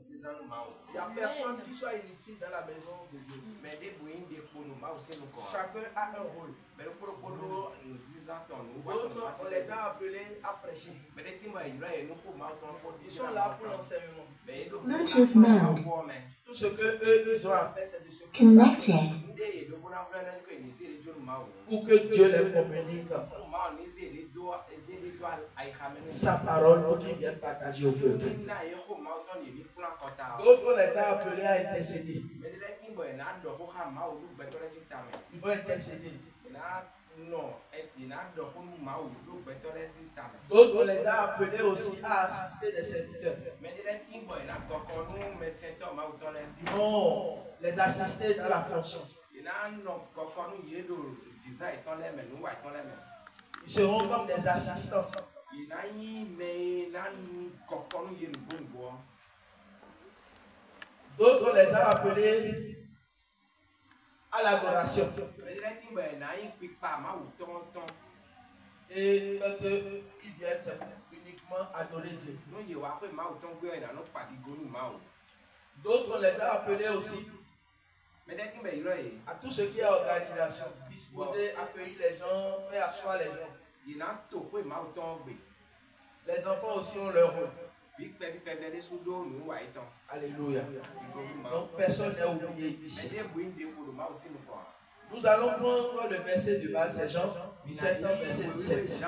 Il n'y a personne qui soit inutile dans la maison de Dieu. Chacun a un rôle. D'autres, on les a appelés à prêcher. Ils sont là pour l'enseignement. Bluetooth mode. Tout ce qu'eux, ils ont à faire, c'est de se Connected. pour que Dieu les communique sa parole pour qu'ils viennent partager au peuple. D'autres, on les a appelés à intercéder. Ils vont intercéder. D'autres, on les a appelés aussi à assister les serviteurs. Ils vont les assister dans la fonction. Ils seront comme des assistants. D'autres, on les a appelés à l'adoration. Et quand ils viennent, c'est uniquement adorer Dieu. D'autres, on les a appelés aussi à tout ce qui est organisation, disposer, accueillir les gens, faire asseoir les gens. Les enfants aussi ont leur rôle. Alléluia. Donc personne n'est oublié ici. Nous allons prendre le verset de base, c'est Jean 17, verset 17.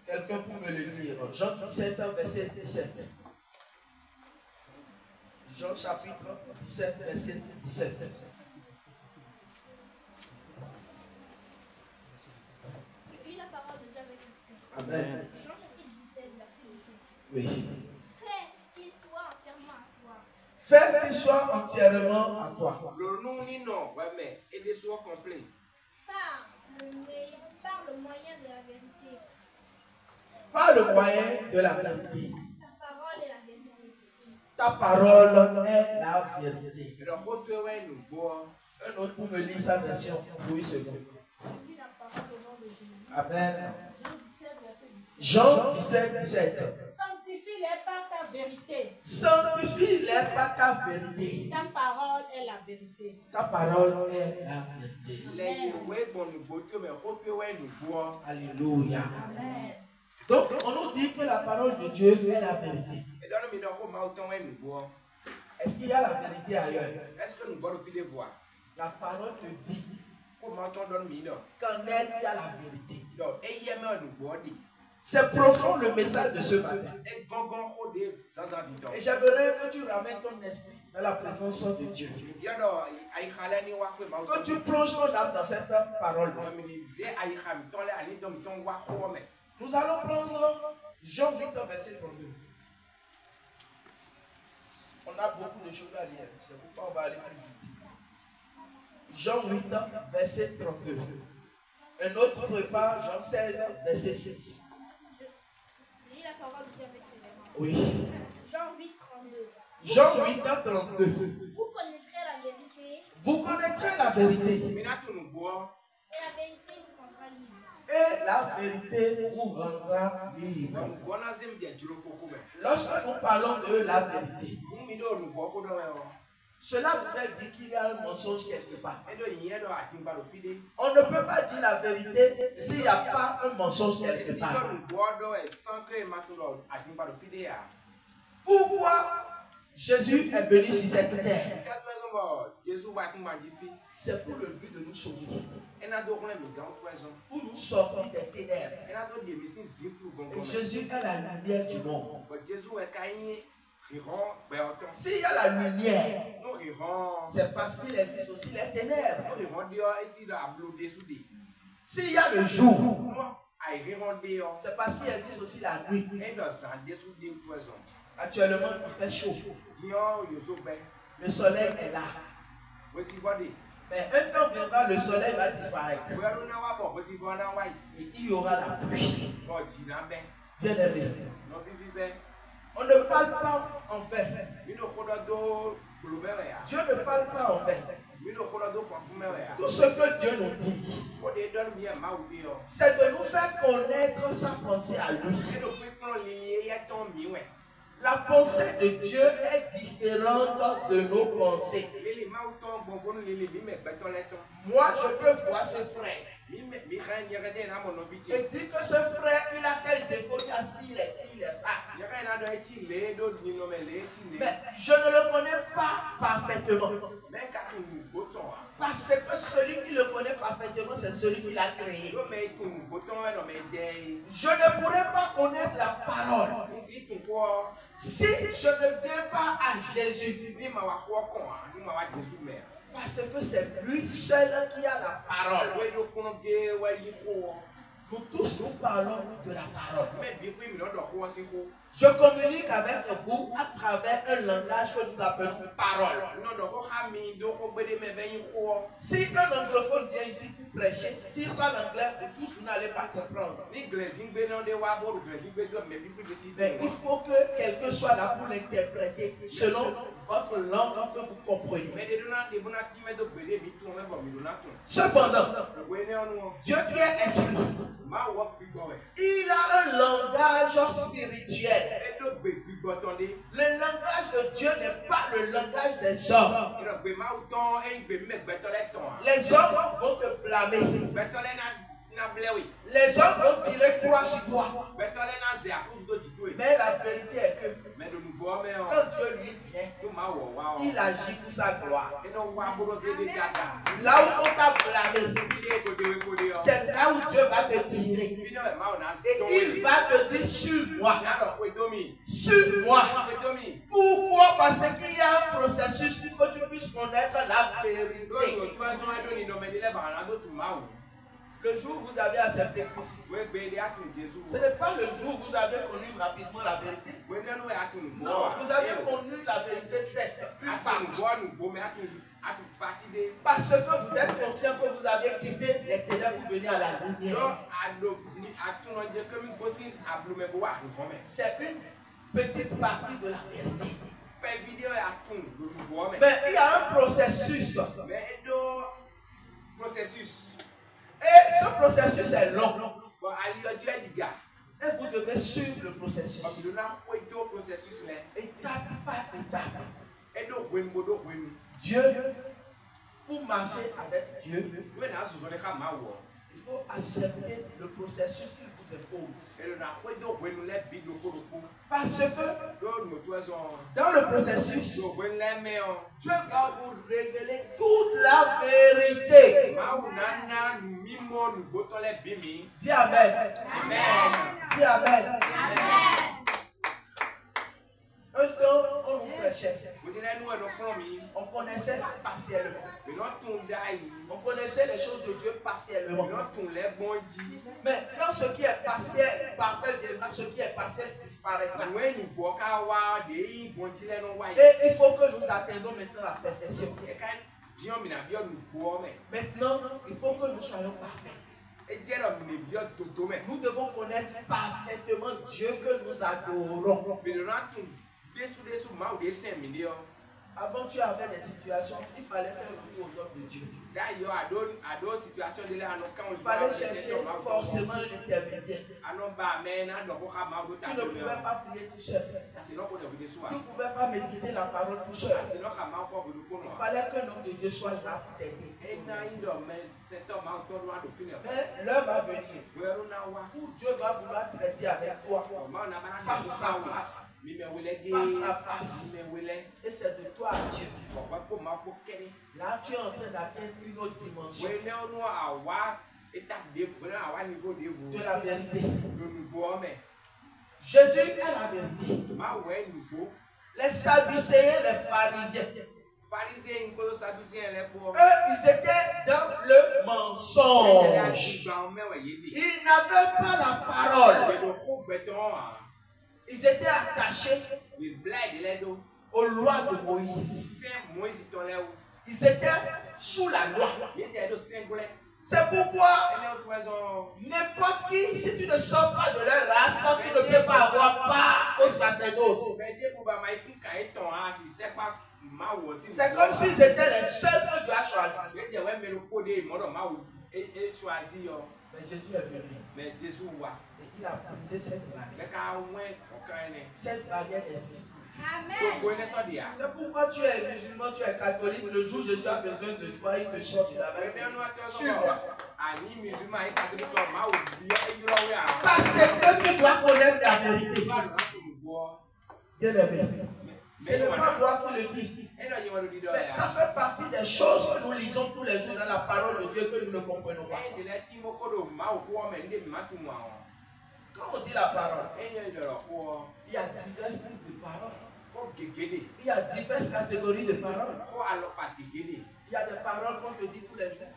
Quelqu'un peut me le lire. Jean 17, verset 17. Jean chapitre 17, verset 17. Et la parole de Dieu avec l'esprit. Amen. Jean chapitre 17, verset 17. Oui. Fais qu'il soit entièrement à toi. Fais qu'il soit entièrement à toi. Le nom ni non, ouais, mais et des soins complets. Par le moyen de la vérité. Par le moyen de la vérité. Ta parole est la vérité. Ta parole est la vérité. Un autre pour me lire sa version. Oui, c'est bon. Amen. Jean 17, 17. Sanctifie-les par ta vérité. Sanctifie-les par ta vérité. Ta parole est la vérité. Ta parole est la vérité. Alléluia. Amen. Donc, on nous dit que la parole de Dieu est la vérité. Est-ce qu'il y a la vérité ailleurs? Est-ce que nous devons voir? La parole te dit Comment on donne mine? qu'en elle, il y a la vérité. Donc, et il y a un nouveau. C'est profond le message de ce matin. Et j'aimerais que tu ramènes ton esprit dans la présence de Dieu. Que tu plonges ton âme dans cette parole. Nous allons prendre Jean 8, verset 32. On a beaucoup de choses à lire. C'est pourquoi on va aller plus vite. Jean 8, verset 32. Un autre prépare Jean 16, verset 6. Lis la parole de Dieu avec l'élément. Oui. Jean 8, 32. Jean 8, 32. Vous connaîtrez la vérité. Vous connaîtrez la vérité. Et la vérité vous rendra libre. Et la vérité vous rendra libre. Lorsque nous parlons de la vérité, cela voudrait dire qu'il y a un mensonge quelque part. On ne peut pas dire la vérité s'il n'y a pas un mensonge quelque part. Pourquoi Jésus est venu sur cette terre? C'est pour le but de nous sauver. Pour nous sortir des ténèbres. Et Jésus est la lumière du monde. S'il y a la lumière, c'est parce qu'il existe aussi les ténèbres. S'il y a le jour, c'est parce qu'il existe aussi la nuit. Actuellement, il fait chaud. Le soleil est là. Mais un temps viendra, le soleil va disparaître. Et il y aura la pluie. Bien aimé. On ne parle pas en fait. Dieu ne parle pas en fait. Tout ce que Dieu nous dit, c'est de nous faire connaître sa pensée à lui. La pensée de Dieu est différente de nos pensées. Moi, je peux voir ce frère et dire que ce frère, il a tel défaut, il a ci, il est ci, il est ça. Mais je ne le connais pas parfaitement. Parce que celui qui le connaît parfaitement, c'est celui qui l'a créé. Je ne pourrais pas connaître la parole si je ne viens pas à Jésus. Parce que c'est lui seul qui a la parole. Nous tous, nous parlons de la parole. Je communique avec vous à travers un langage que nous appelons parole. Si un anglophone vient ici pour prêcher, s'il parle anglais, vous tous, vous n'allez pas comprendre. Mais il faut que quelqu'un soit là pour l'interpréter selon votre langue que vous comprenez. Cependant, Dieu qui est esprit, il a un langage spirituel. Le langage de Dieu n'est pas le langage des hommes. Les hommes vont te blâmer. Les hommes vont tirer croix sur toi. Mais la vérité est que quand Dieu lui vient, il agit pour sa gloire. Là où on t'a blâmé, c'est là où Dieu va te tirer. Et il va te dire sur moi. Sur moi. Pourquoi? Parce qu'il y a un processus pour que tu puisses connaître la vérité. Le jour où vous avez accepté Christ, ce n'est pas le jour où vous avez connu rapidement la vérité. Non, vous avez connu la vérité, cette une partie. Parce que vous êtes conscient que vous avez quitté les ténèbres pour venir à la lumière. C'est une petite partie de la vérité. Mais il y a un processus. Et ce processus est long. Et vous devez suivre le processus. Étape par étape. Dieu, pour marcher avec Dieu, il faut accepter le processus qu'il vous impose. Parce que dans le processus, Dieu va vous révéler toute la vérité. Dis Amen. Amen. Dis Amen. Un temps, on nous prêchait. On connaissait partiellement. On connaissait les choses de Dieu partiellement. Mais quand ce qui est partiel, parfait viendra, ce qui est partiel disparaîtra. Et il faut que nous atteindons maintenant la perfection. Maintenant, il faut que nous soyons parfaits. Nous devons connaître parfaitement Dieu que nous adorons. Avant, tu avais des situations, il fallait faire recours aux hommes de Dieu. Il fallait chercher forcément un intermédiaire. Tu ne pouvais pas prier tout seul. Tu ne pouvais pas méditer la parole tout seul. Il fallait qu'un homme de Dieu soit là pour t'aider. Mais l'heure va venir où Dieu va vouloir traiter avec toi face à face. Face à face. Et c'est de toi à Dieu. Là, tu es en train d'atteindre une autre dimension de la vérité. Jésus est la vérité. Les Sadducéens, les pharisiens, eux, ils étaient dans le mensonge. Ils n'avaient pas la parole. Ils étaient attachés aux lois de Moïse. Ils étaient sous la loi. C'est pourquoi n'importe qui, si tu ne sors pas de leur race, tu ne peux pas avoir part au sacerdoce. C'est comme s'ils étaient les seuls que Dieu a choisis. Mais Jésus est venu. Et Il a brisé cette barrière. Cette barrière n'existe plus. Amen. C'est pourquoi tu es musulman, tu es catholique. Le jour où Jésus a besoin de toi, il te sort de la barrière. Suis-moi. Parce que tu dois connaître la vérité. Bien-aimé. Ce n'est pas moi qui le dis. Mais ça fait partie des choses que nous lisons tous les jours dans la parole de Dieu que nous ne comprenons pas. Quand on dit la parole, il y a divers types de paroles. Il y a diverses catégories de paroles. Il y a des paroles qu'on te dit tous les jours,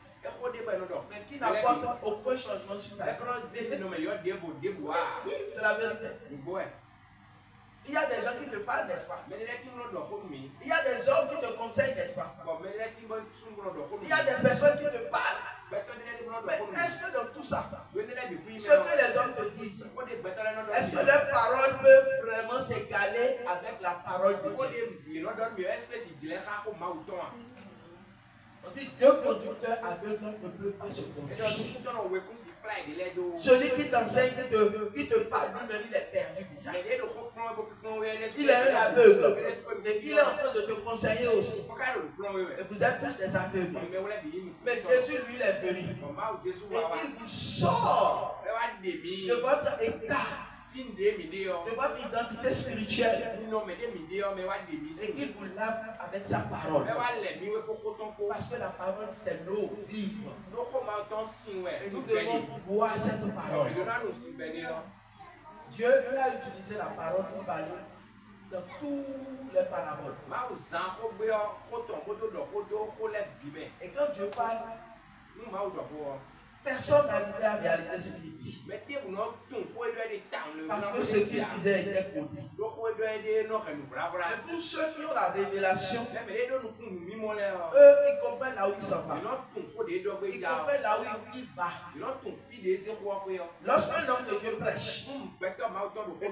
mais qui n'apportent aucun changement sur ta vie. Oui, c'est la vérité. Il y a des gens qui te parlent, n'est-ce pas? Il y a des hommes qui te conseillent, n'est-ce pas? Il y a des personnes qui te parlent. Mais est-ce que dans tout ça, ce que les hommes te disent, est-ce que leurs paroles peuvent vraiment s'égaler avec la parole de Dieu? On dit deux conducteurs aveugles ne peuvent pas se conduire. Celui qui t'enseigne, qui te parle, lui-même, il est perdu déjà. Il est un aveugle. Et il est en train de te conseiller aussi. Et vous êtes tous des aveugles. Mais Jésus, lui, il est venu. Et il vous sort de votre état, de votre identité spirituelle, et qu'il vous lave avec sa parole. Parce que la parole, c'est l'eau vive. Et nous devons boire cette parole. Dieu, il a utilisé la parole pour parler dans tous les paraboles. Et quand Dieu parle, personne n'arrivait à réaliser ce qu'il dit. Parce que ce qu'il disait était codé. Et pour ceux qui ont la révélation, eux, ils comprennent là où ils s'en vont. Ils comprennent là où il va. Lorsqu'un homme de Dieu prêche, et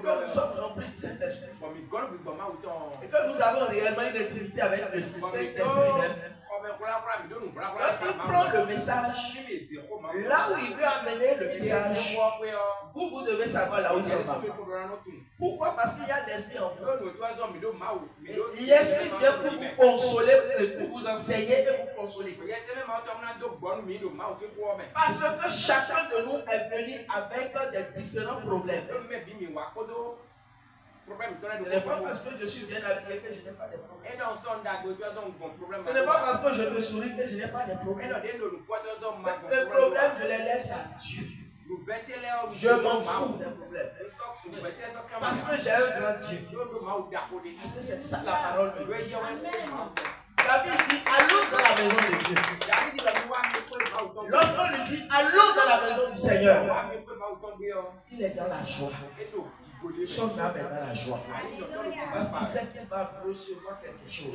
que nous sommes remplis du Saint-Esprit, et que nous avons réellement une intimité avec le Saint-Esprit même, lorsqu'il prend le message, là où il veut amener le message, vous devez savoir là où ça va. Pourquoi? Parce qu'il y a l'esprit en vous. L'esprit vient pour vous consoler, pour vous enseigner et vous consoler. Parce que chacun de nous est venu avec des différents problèmes. Ce n'est pas parce que je suis bien habillé que je n'ai pas de problème. Ce n'est pas parce que je te souris que je n'ai pas de problème. Les problèmes, je les laisse à Dieu. Je m'en fous des problèmes. Parce que j'ai un grand Dieu. Parce que c'est ça la parole de Dieu. David dit, allons dans la maison de Dieu. Lorsqu'on lui dit, allons dans la maison du Seigneur, il est dans la joie. Son âme est dans la joie. Parce qu'il sait qu'il va recevoir quelque chose.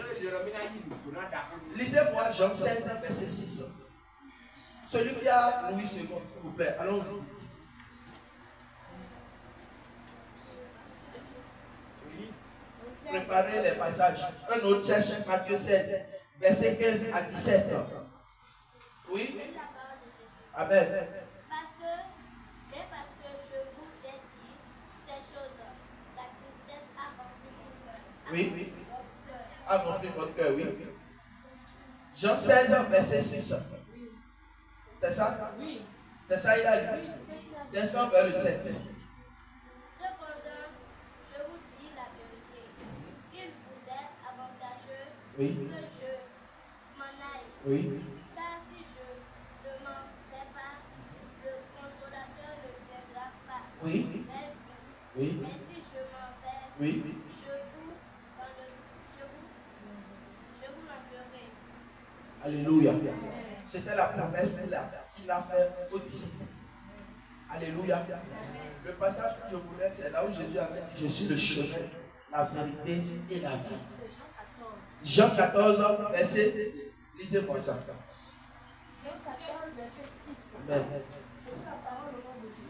Lisez-moi Jean 16, verset 6. Celui qui a Louis II, s'il vous plaît, allons-y. Préparez les passages. Un autre cherche Matthieu 16, verset 15 à 17. Oui? Amen. Parce que je vous ai dit ces choses, la tristesse a rempli mon cœur. Oui. A rempli votre cœur, oui. Jean 16, verset 6. C'est ça? Oui. C'est ça, il a lu. Descends vers le 7. Cependant, je vous dis la vérité. Il vous est avantageux Oui. que je m'en aille. Oui. Car si je ne m'en vais pas, le consolateur ne viendra pas. Oui. Oui. Mais si je m'en vais, Oui. je vous l'enverrai. Alléluia. C'était la promesse qu'il a faite aux disciples. Alléluia. Le passage que je voulais, c'est là où Jésus avait dit, je suis le chemin, la vérité et la vie. Jean 14, verset 6. Lisez-moi ça. Jean 14, verset 6. Amen. La parole au nom de Jésus.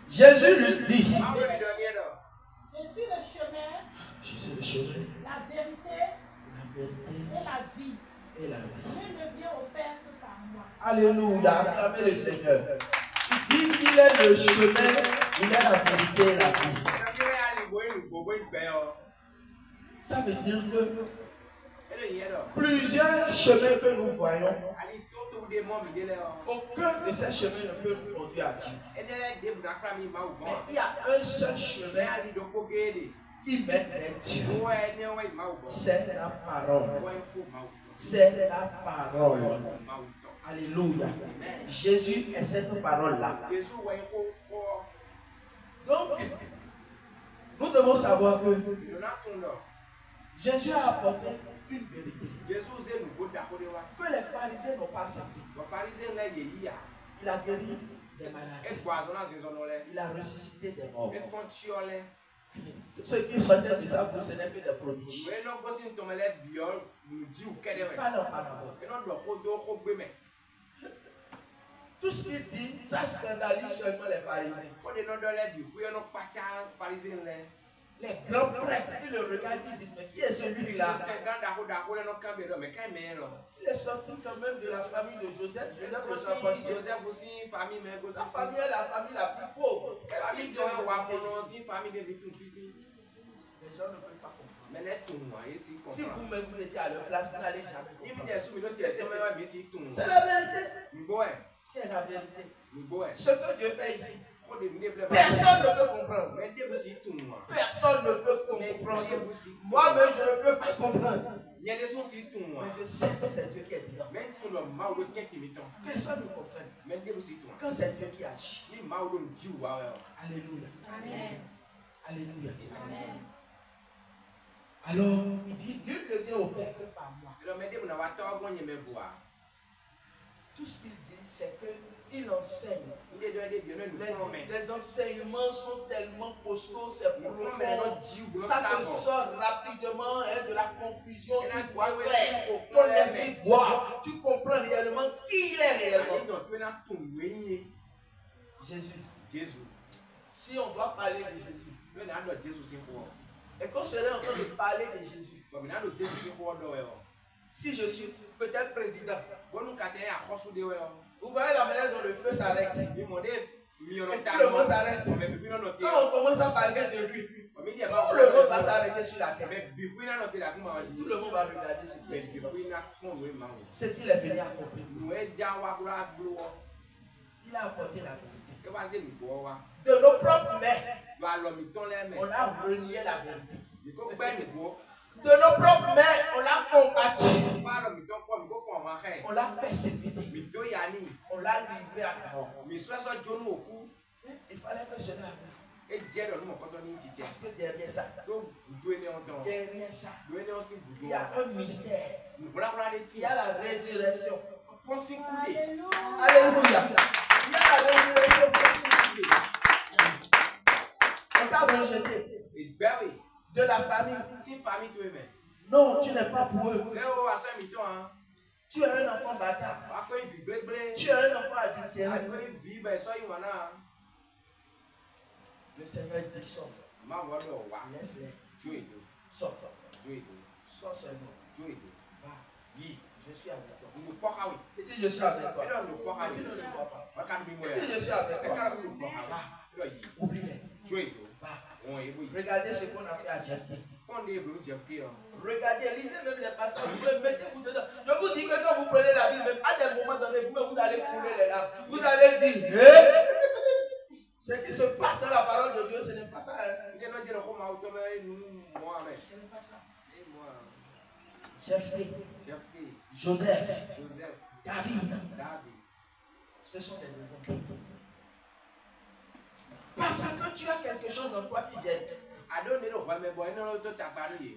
Jésus lui dit. Je suis le chemin. Je suis le chemin. La vérité. Et la vie. Je ne viens au Père que par moi. Alléluia. Acclamez le Seigneur. Il dit qu'il est le chemin, il est la vérité et la vie. Ça veut dire que plusieurs chemins que nous voyons, aucun de ces chemins ne peut nous conduire à Dieu. Mais il y a un seul chemin qui mène vers Dieu. C'est la parole. C'est la parole. Alléluia. Jésus est cette parole-là. Donc, nous devons savoir que Jésus a apporté une vérité que les pharisiens n'ont pas accepté. Il a guéri des maladies. Il a ressuscité des morts. Ceux qui sortaient de sa bouche, ce n'est que des prodiges. Pas leur parabole. Tout ce qu'il dit, ça scandalise seulement les pharisiens. Les grands prêtres, ils le regardent, ils disent, mais qui est celui-là? Il est sorti quand même de la famille de Joseph. Joseph aussi, sa famille est la famille la plus pauvre. Qu'est-ce qu'il doit les gens ne peuvent pas comprendre. Si vous-même vous étiez à leur place, vous n'allez jamais comprendre. C'est la vérité. C'est la vérité. Ce que Dieu fait ici, personne ne peut comprendre. Personne ne peut comprendre. Moi-même, je ne peux pas comprendre. Mais je sais que c'est Dieu qui est dedans. Personne ne comprend. Quand c'est Dieu qui agit. Alléluia. Amen. Alléluia. Amen. Alors, il dit, nul ne vient au Père que par moi. Tout ce qu'il dit, c'est qu'il enseigne. Les enseignements sont tellement costauds, c'est profond. Ça te sort rapidement de la confusion. Tu vois clair. Ton esprit voit. Tu comprends réellement qui il est réellement. Jésus. Si on doit parler de Jésus, et qu'on serait en train de parler de Jésus, si je suis peut-être président, vous voyez la manière dont le feu s'arrête. Et tout le monde s'arrête. Quand on commence à parler de lui, tout le monde va s'arrêter sur la terre. Tout le monde va regarder ce qui est ce qu'il est venu accomplir. Il a apporté la vérité. De nos propres mains, on a renié la vérité. De nos propres mains, on l'a combattu. On l'a persécuté. On l'a livré à mort. Il fallait que cela arrive. Parce que derrière ça, il y a un mystère. Il y a la résurrection. Alléluia. Il y a la résurrection. On t'a rejeté de la famille. Non, tu n'es pas pour eux. Tu es un enfant bâtard. Tu es un enfant adultéré. Le Seigneur dit sors. Laisse-les. Sors. Sors seulement. Va. Je suis avec toi. Il dit je suis avec toi. Mais tu ne le vois pas. Il dit je suis avec toi. Va. Oublie-les. Va. Regardez ce qu'on a fait à Jephthé. Regardez, lisez même les passages. Mettez-vous dedans. Je vous dis que quand vous prenez la Bible, même à des moments donnés, vous allez couler les larmes. Vous allez dire, ce qui se passe dans la parole de Dieu, ce n'est pas ça. Ce n'est pas ça. Jephthé, Joseph, David. Ce sont des exemples. Parce que tu as quelque chose en toi qui gêne.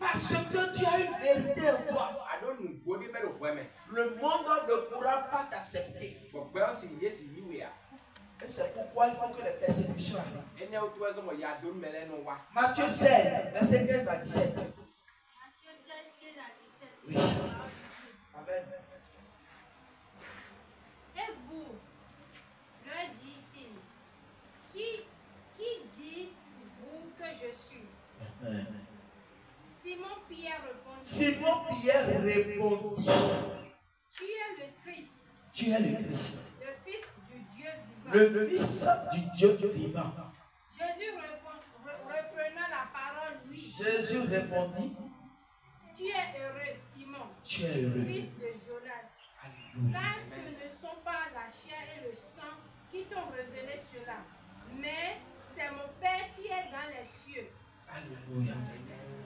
Parce que tu as une vérité en toi. Le monde ne pourra pas t'accepter. Et c'est pourquoi il faut que les persécutions arrivent. Matthieu 16, verset 15 à 17. Oui. Amen. Et vous, leur dit-il, qui dites-vous que je suis? Simon Pierre répondit, Tu es le Christ. Tu es le Christ. Le Fils du Dieu vivant. le Fils du Dieu vivant. Jésus reprenant la parole, lui. Jésus répondit, Tu es heureux, Simon, tu es heureux. fils de Jonas. Alléluia. Car ce ne sont pas la chair et le sang qui t'ont révélé cela, mais c'est mon Père qui est dans les cieux. Alléluia.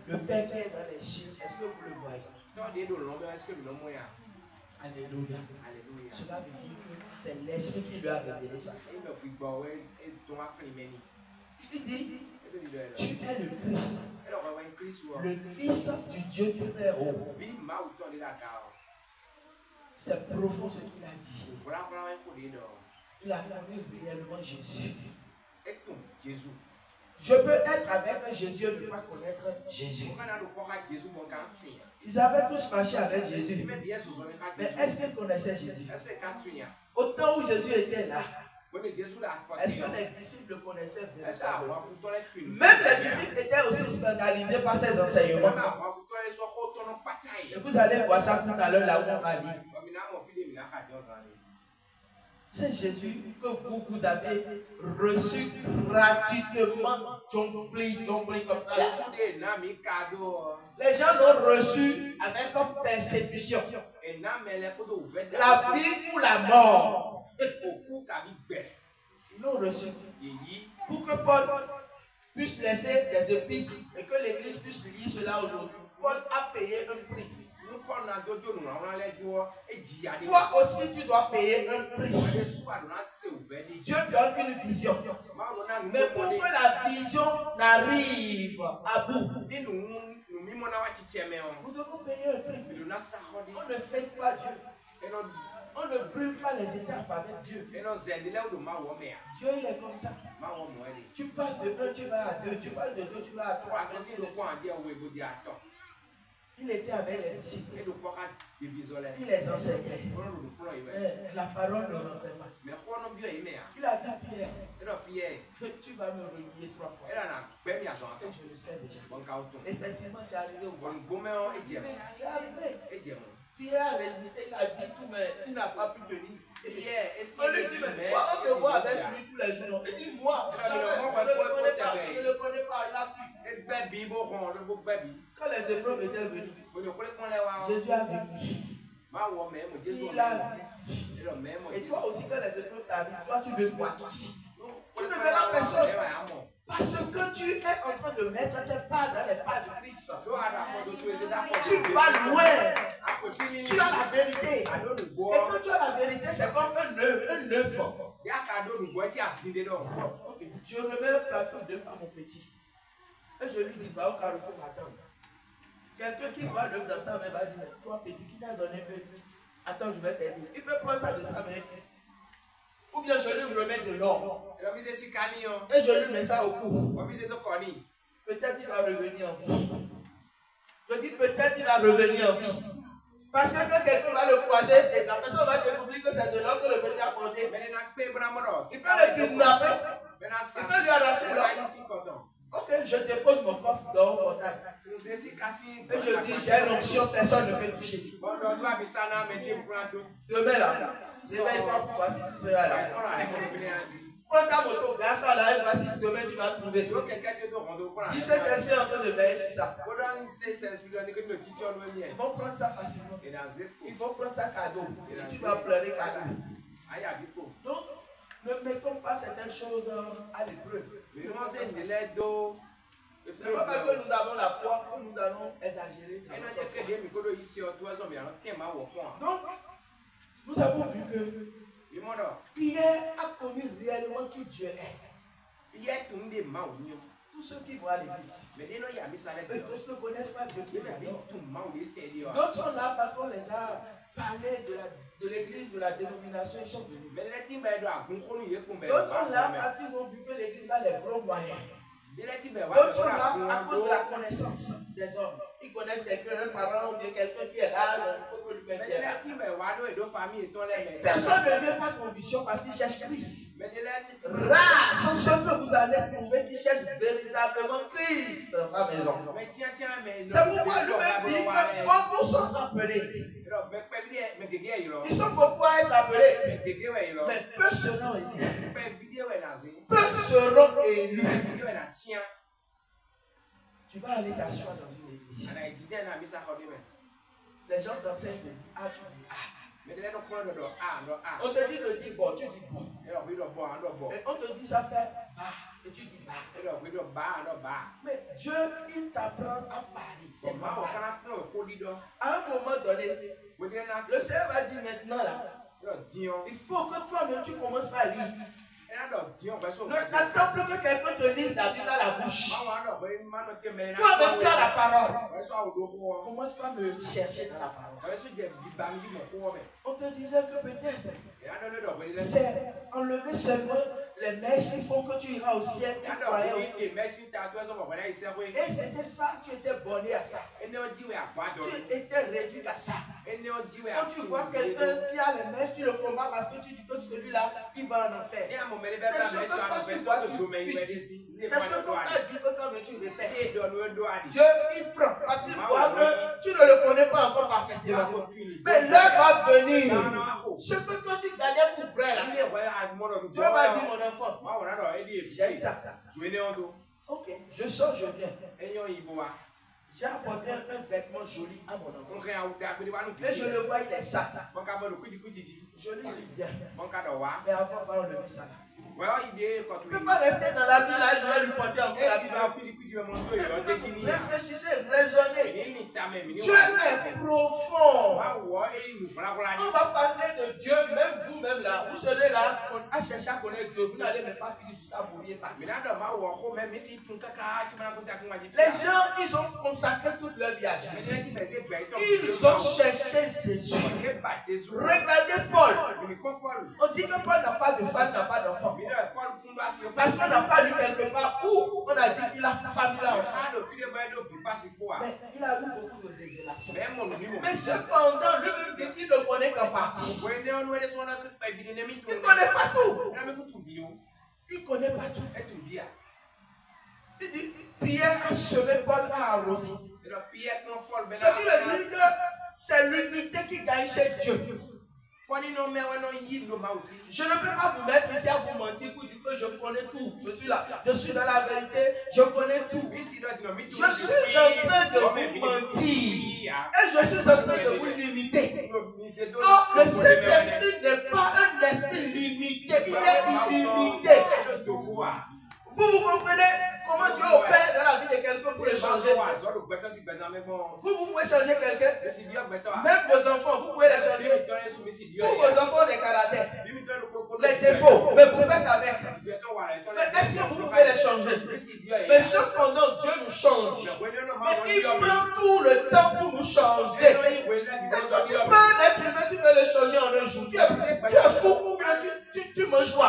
Le Père qui est dans les cieux, est-ce que vous le voyez? Alléluia. Alléluia. Cela veut dire que c'est l'Esprit qui lui a révélé ça. Il dit, tu es le Christ, le Fils du Dieu très haut. C'est profond ce qu'il a dit. Il a connu réellement Jésus. Je peux être avec un Jésus et ne pas connaître Jésus. Ils avaient tous marché avec Jésus. Mais est-ce qu'ils connaissaient Jésus? Au temps où Jésus était là, est-ce que les disciples le connaissaient véritablement? Même les disciples étaient aussi scandalisés par ses enseignements. Et vous allez voir ça tout à l'heure là où on va lire. C'est Jésus que vous avez reçu gratuitement, jongli comme ça. Les gens l'ont reçu avec comme persécution. La vie ou la mort. Ils l'ont reçu. Pour que Paul puisse laisser des épîtres et que l'Église puisse lire cela aujourd'hui. Paul a payé un prix. Toi aussi, tu dois payer un prix. Dieu donne une vision. Mais pour que la vision n'arrive à bout, nous devons payer un prix. On ne fête pas Dieu. On ne brûle pas les étapes avec Dieu. Dieu, il est comme ça. Tu passes de 1, tu vas à 2. Tu passes de 2, tu vas à 3. Il était avec les disciples. Il les enseignait. La parole ne rentrait pas. Il a dit, Pierre, tu vas me renier 3 fois. Et je le sais déjà. Effectivement, c'est arrivé au bout. C'est arrivé. Pierre a résisté, il a dit tout, mais il n'a pas pu tenir. On lui dit, mais toi, on te voit avec lui tous les jours. Il dit, moi, je ne le connais pas, il a fui. Quand les épreuves étaient venues, Jésus a vécu. Il a vécu. Et toi aussi, quand les épreuves t'arrivent, toi, tu veux quoi? Tu ne verras personne. Parce que tu es en train de mettre tes pas dans les pas de Christ. Tu vas loin. Tu as la vérité. Et quand tu as la vérité, c'est comme un œuf. Ok, je remets un plateau d'œufs à mon petit. Et je lui dis, va au carrefour m'attendre. Quelqu'un qui voit l'œuf dans sa main va dire, toi petit, qui t'a donné un œuf? Attends, je vais t'aider. Il peut prendre ça de sa main. Ou bien je lui remets de l'or. Et je lui mets ça au cou. Peut-être il va revenir en vie. Je dis peut-être il va revenir en vie. Parce que quand quelqu'un va le croiser, et la personne va découvrir que c'est de l'or que le petit a porté. Il peut le kidnapper. Il peut lui arracher l'or. Ok, je dépose mon coffre dans le portail. Et je dis, j'ai l'onction, personne ne peut toucher. Demain là, réveille-toi pour voir si tu seras là. Prends ta moto, garde ça là et voici demain tu vas trouver. Dis cet esprit en train de veiller sur ça. Ils vont prendre ça facilement. Ils vont prendre ça cadeau. Si tu vas pleurer cadeau. Donc, ne mettons pas certaines choses à l'épreuve. C'est pas parce que nous avons la foi que nous allons exagérer. Donc, nous avons vu que Pierre a connu réellement qui Dieu est. Tous ceux qui vont à l'église, eux tous ne connaissent pas Dieu qui est. D'autres sont là parce qu'on les a parlé de l'église, de la dénomination, ils sont venus. D'autres sont là parce qu'ils ont vu que l'église a les gros moyens. D'autres sont là à cause de la connaissance des hommes. Ils connaissent quelqu'un, un parent ou bien quelqu'un qui est là, donc il faut que lui mette là. Personne ne vient par conviction parce qu'il cherche Christ. Rares sont ceux que vous allez trouver qui cherchent véritablement Christ dans sa maison. C'est pourquoi lui-même dit que beaucoup sont appelés. Ils sont beaucoup à être appelés. Mais peu seront élus. Peu seront élus. Tu vas aller t'asseoir dans une église. Les gens t'enseignent de dire ah, tu dis ah. On te dit de dire bon, tu dis bon. Et on te dit ça fait bah, et tu dis bah. Mais Dieu, il t'apprend à parler. C'est pas à un moment donné, le Seigneur va dire maintenant là, il faut que toi-même tu commences par lire. N'attends plus que quelqu'un te lise la Bible à la bouche. Toi-même, tu as la parole. Commence pas à me chercher dans la parole. On te disait que peut-être c'est enlever seulement les mèches qui font que tu iras au ciel. Tu croyais au ciel. Et c'était ça, tu étais borné à ça. Tu étais réduit à ça. Quand tu vois quelqu'un qui a les mèches, tu le combats parce que tu dis que celui-là, il va en enfer. C'est ce que quand tu vois, tu dis. C'est ce qu'on t'a dit que quand tu répètes. Dieu, il prend parce qu'il voit que tu ne le connais pas encore parfaitement. Mais l'heure va venir. Ce que toi tu gagnais pour vrai là. Dieu va dire mon enfant. J'aime ça. Ok, je sors, je viens. J'ai apporté un vêtement joli à mon enfant. Et je le vois, il est sale. Je lui dis bien. Mais avant, on va enlever ça là. Tu ne peux pas rester dans la vie là, je vais lui porter encore la vie. Réfléchissez, raisonnez. Dieu est profond. On va parler de Dieu, même vous-même là. Vous serez là à chercher à connaître Dieu. Vous n'allez même pas finir jusqu'à mourir partir. Les gens, ils ont consacré toute leur vie à Jésus. Ils ont cherché Jésus. Regardez Paul. On dit que Paul n'a pas de femme, n'a pas d'enfant. Parce qu'on n'a pas lu quelque part où on a dit qu'il a famille là. Mais il a eu beaucoup de révélations. Mais cependant, lui-même dit qu'il ne connaît qu'en partie. Il ne connaît pas tout. Il ne connaît pas tout. Il dit, Pierre a semé, Paul a arrosé. Ce qui veut dire que c'est l'unité qui gagne chez Dieu. Je ne peux pas vous mettre ici à vous mentir pour dire que je connais tout. Je suis là, je suis dans la vérité, je connais tout. Je suis en train de vous mentir et je suis en train de vous limiter. Or, le Saint-Esprit n'est pas un esprit limité, il est illimité. Vous comprenez comment Dieu opère dans la vie de quelqu'un pour le changer? Vous pouvez changer quelqu'un. Même vos enfants, vous pouvez les changer. Tous vos enfants ont des caractères, les défauts, mais vous faites avec. Mais est-ce que vous pouvez les changer? Mais cependant, Dieu nous change. Mais il prend tout le temps pour nous changer. Et toi, tu prends un être humain, tu veux le changer en un jour. Tu es fou ou bien tu manges quoi?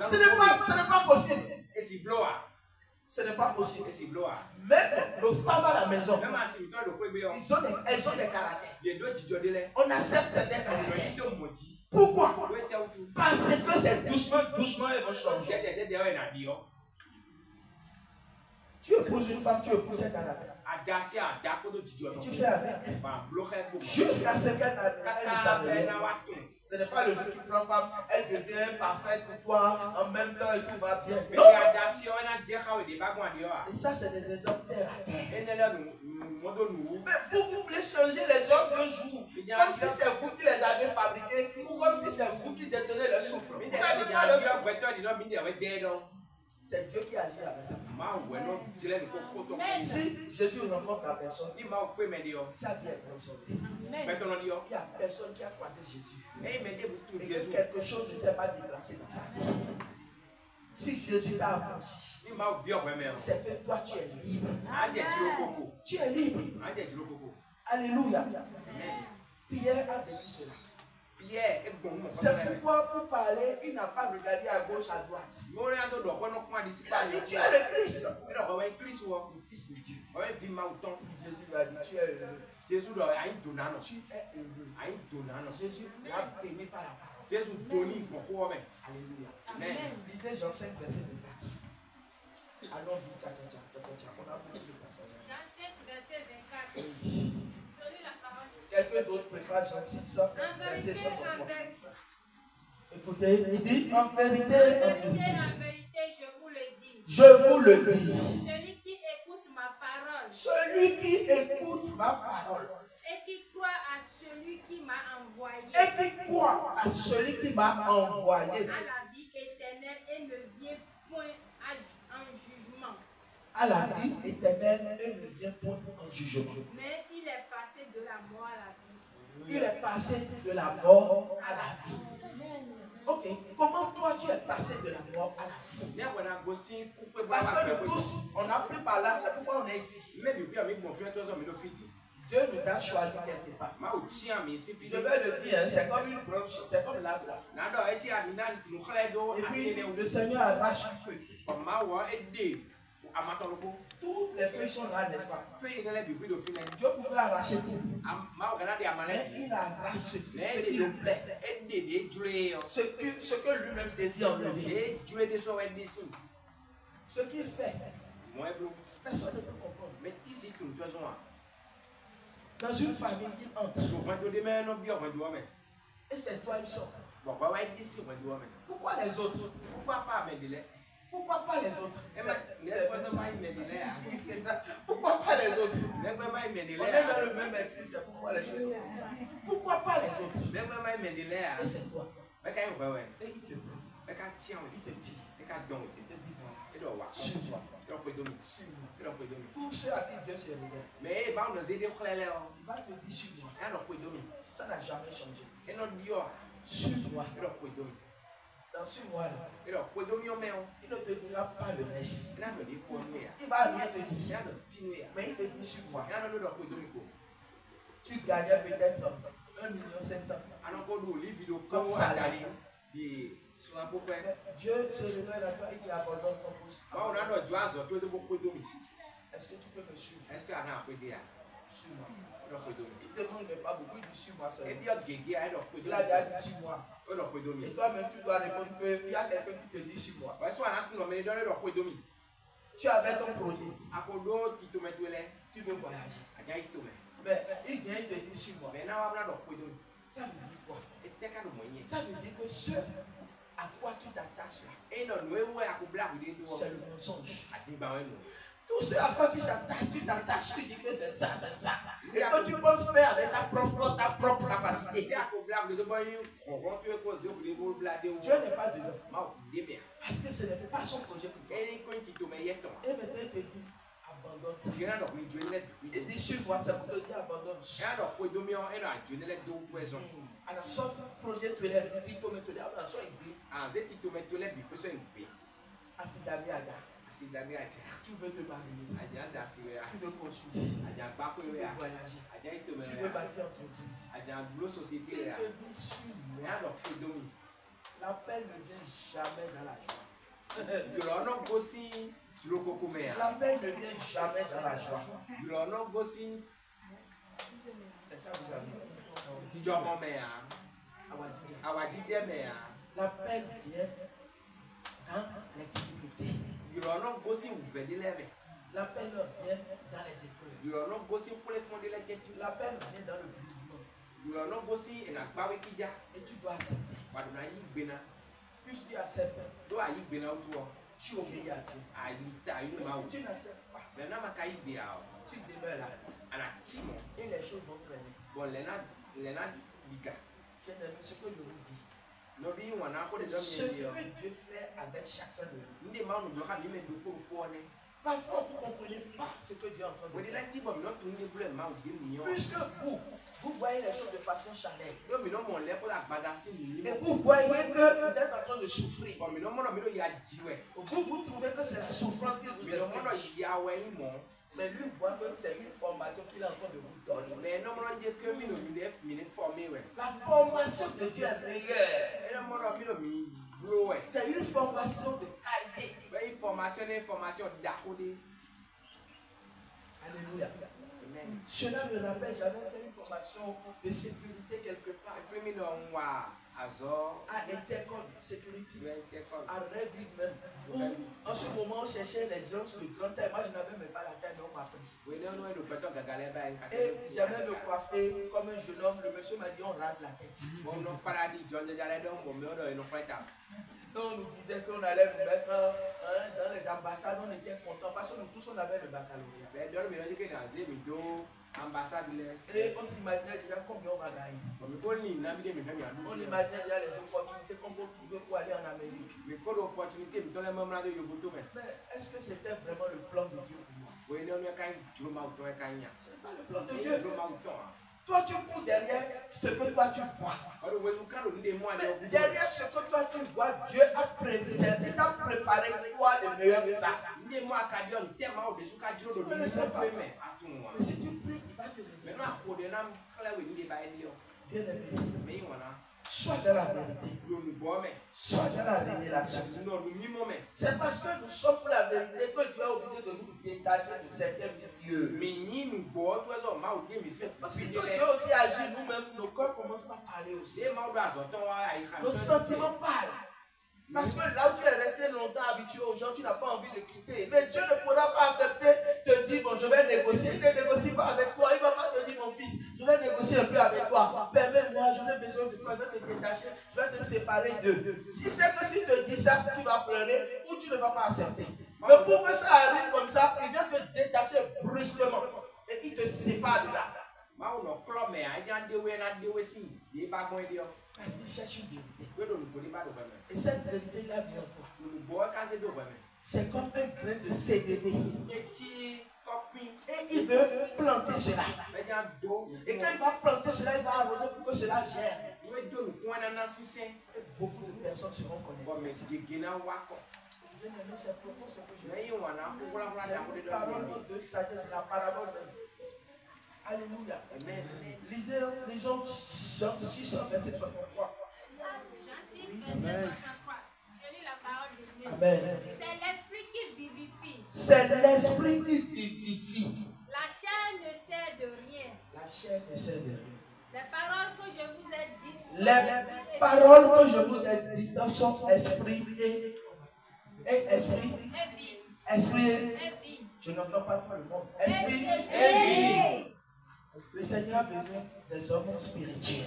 Ce n'est pas possible. Ce n'est pas possible. Même nos femmes à la maison, elles ont des caractères. On accepte certains caractères. Pourquoi? Parce que c'est doucement elles vont changer. Tu épouses une femme, tu épouses ses caractères. Tu fais avec. Jusqu'à ce qu'elle s'améliore. Ce n'est pas le jour que tu prends femme, elle devient parfaite pour toi, en même temps et tout va bien. Non. Et ça, c'est des exemples terre à terre. Mais vous voulez changer les hommes d'un jour, comme si c'est vous qui les avez fabriqués, ou comme si c'est vous qui détenez le souffle. Vous n'avez pas le souffle. C'est Dieu qui agit avec ça. Si Jésus rencontre la personne, sa vie est transformée. Il n'y a personne qui a croisé Jésus. Et que quelque chose ne s'est pas déplacé dans sa vie. Si Jésus t'a affranchi, c'est que toi tu es libre. Tu es libre. Alléluia. Pierre a vécu cela. C'est pourquoi pour parler, il n'a pas regardé à gauche, à droite. Il a dit, tu es le Christ. Le Fils de Dieu. Jésus lui a dit, tu es heureux. Jésus Tu es heureux. Jésus l'a béni par la parole. Alléluia. Amen. Lisez Jean 5, verset 24. Allons-y, on a beaucoup de passages. Jean 5, verset 24. Je lis la parole. Quelqu'un d'autre préfère Jean 6, verset 63. Écoutez, il dit, en vérité, En vérité, je vous le dis. je vous le dis. Celui qui écoute ma parole Celui qui écoute ma parole et qui croit à celui qui m'a envoyé et qui croit à celui qui m'a envoyé a la vie éternelle et ne vient point en jugement. à la vie éternelle et ne vient point en jugement. Mais il est passé de la mort à la vie. Il est passé de la mort à la vie. Ok, comment toi tu es passé de la mort à la vie? Parce que nous tous, on a pris par là, c'est pourquoi on est ici. Dieu nous a choisi quelque part. Je vais le dire, hein, c'est comme une branche, c'est comme l'arbre. Et puis le Seigneur arrache un feu. Toutes les feuilles sont là, n'est-ce pas? Dieu pouvait arracher tout. Mais il arrache ce qui lui plaît. Ce que lui-même désire enlever. Ce qu'il fait, personne ne peut comprendre. Dans une famille, il entre. Et c'est toi, il sort. Pourquoi les autres? Pourquoi pas les autres? C'est ça. Pourquoi pas les autres? On est dans le même esprit, c'est pourquoi les choses sont comme ça. Pourquoi pas les autres? Et c'est toi. Et il te prend. Il te dit. Il te dit, suis-moi. Tous ceux à qui Dieu se révèle, il va te dire, suis-moi. Ça n'a jamais changé. Suis-moi. Dans ce mois-là, il ne te dira pas le reste. Il va rien te dire. Mais il te dit sur moi. Tu gagnais peut-être 1,5 million comme ça. Dieu se révèle à toi et il abandonne ton poste. Est-ce que tu peux me suivre? Suis-moi. Il ne demande pas beaucoup, il dit suis-moi seulement. Il a déjà dit suis-moi. Et toi-même, tu dois répondre qu'il y a quelqu'un qui te dit suis-moi. Tu avais ton projet. Tu veux voyager. Mais il vient et te dit suis-moi. Ça veut dire quoi? Ça veut dire que ce à quoi tu t'attaches là, c'est le mensonge. Tout ce à quoi tu t'attaches, tu dis que c'est ça, c'est ça. Et que tu penses faire avec ta propre capacité. Dieu n'est pas dedans. Parce que ce n'est pas son projet pour toi. Et maintenant il te dit, abandonne ça. Il dit sur moi, c'est pour te dire abandonne. Alors son projet tu l'as dit, tu me te l'as dit, son idée. Asidami Ada. Tu veux te marier, tu veux construire, tu veux voyager, tu veux bâtir ton église. Il te dit suis-moi. L'appel ne vient jamais dans la joie. L'appel ne vient jamais dans la joie. C'est ça que vous avez dit. L'appel vient dans les difficultés. L'appel vient dans les épreuves. L'appel vient dans le brisement. Et tu dois accepter. Plus tu acceptes, tu obéis à Dieu. Mais si tu n'acceptes pas, tu demeures là. Et les choses vont traîner. Bien-aimé, ce que je vous dis, c'est ce que Dieu fait avec chacun de nous. Parfois, vous ne comprenez pas ce que Dieu est en train de faire. Puisque vous voyez les choses de façon charnelle. Et vous voyez que vous êtes en train de souffrir. Vous trouvez que c'est la souffrance qui vous est faite. Mais lui voit que c'est une formation qu'il est en train de vous donner. Mais non, on dit que il est formé. La formation de Dieu est meilleure. C'est une formation de qualité. Une formation d'accoudé. Alléluia. Amen. Cela me rappelle, j'avais fait une formation de sécurité quelque part. À Intercom Security, à Reville même. Où en ce moment on cherchait les gens de grande taille. Moi je n'avais même pas la taille, mais on m'a pris. Et j'avais me coiffer comme un jeune homme. Le monsieur m'a dit on rase la tête. On nous disait qu'on allait nous mettre dans les ambassades, on était contents parce que nous tous on avait le baccalauréat. Et on s'imaginait déjà combien on va gagner. On imaginait déjà les opportunités qu'on peut trouver pour aller en Amérique. Mais est-ce que c'était vraiment le plan de Dieu pour moi? Ce n'est pas le plan de Dieu. Toi tu cours derrière ce que toi tu vois. Mais derrière ce que toi tu vois, Dieu a préservé, t'a préparé quoi de meilleur que ça. Tu ne le sais pas. Mais si tu pries, il va te révéler. Bien aimé. Sois dans la vérité. Sois dans la révélation. C'est parce que nous sommes pour la vérité que Dieu est obligé de nous détacher de certains milieux. Aussitôt Dieu aussi agit nous-mêmes, nos corps commencent à parler aussi. Nos sentiments parlent. Parce que là où tu es resté longtemps habitué aux gens, tu n'as pas envie de quitter. Mais Dieu ne pourra pas accepter, te dire, bon, je vais négocier. Il ne négocie pas avec toi. Il ne va pas te dire, mon fils, je vais négocier un peu avec toi. Permets-moi, je n'ai besoin de toi. Je vais te détacher. Je vais te séparer d'eux. Si c'est que s'il te dit ça, tu vas pleurer ou tu ne vas pas accepter. Mais pour que ça arrive comme ça, il vient te détacher brusquement. Et il te sépare de là. Parce qu'il cherche une vérité. Et cette vérité, il a mis en toi. C'est comme un grain de CBD. Et il veut planter cela. Et quand il va planter cela, il va arroser pour que cela germe. Et beaucoup de personnes seront connectées. C'est profond ce que je dis. C'est une parole de sagesse, c'est la parabole de Dieu. Alléluia. Amen. Lisons Jean 6, verset 63. Jean 6, verset 63. Je lis la parole de Dieu. Amen. C'est l'esprit qui vivifie. C'est l'esprit qui vivifie. La chair ne sert de rien. La chair ne sert de rien. Les paroles que je vous ai dites sont les paroles que je vous ai dites sont esprit et esprit. Et vie. Esprit Et vie. Je n'entends pas trop le mot. Esprit et vie. Le Seigneur a besoin des hommes spirituels.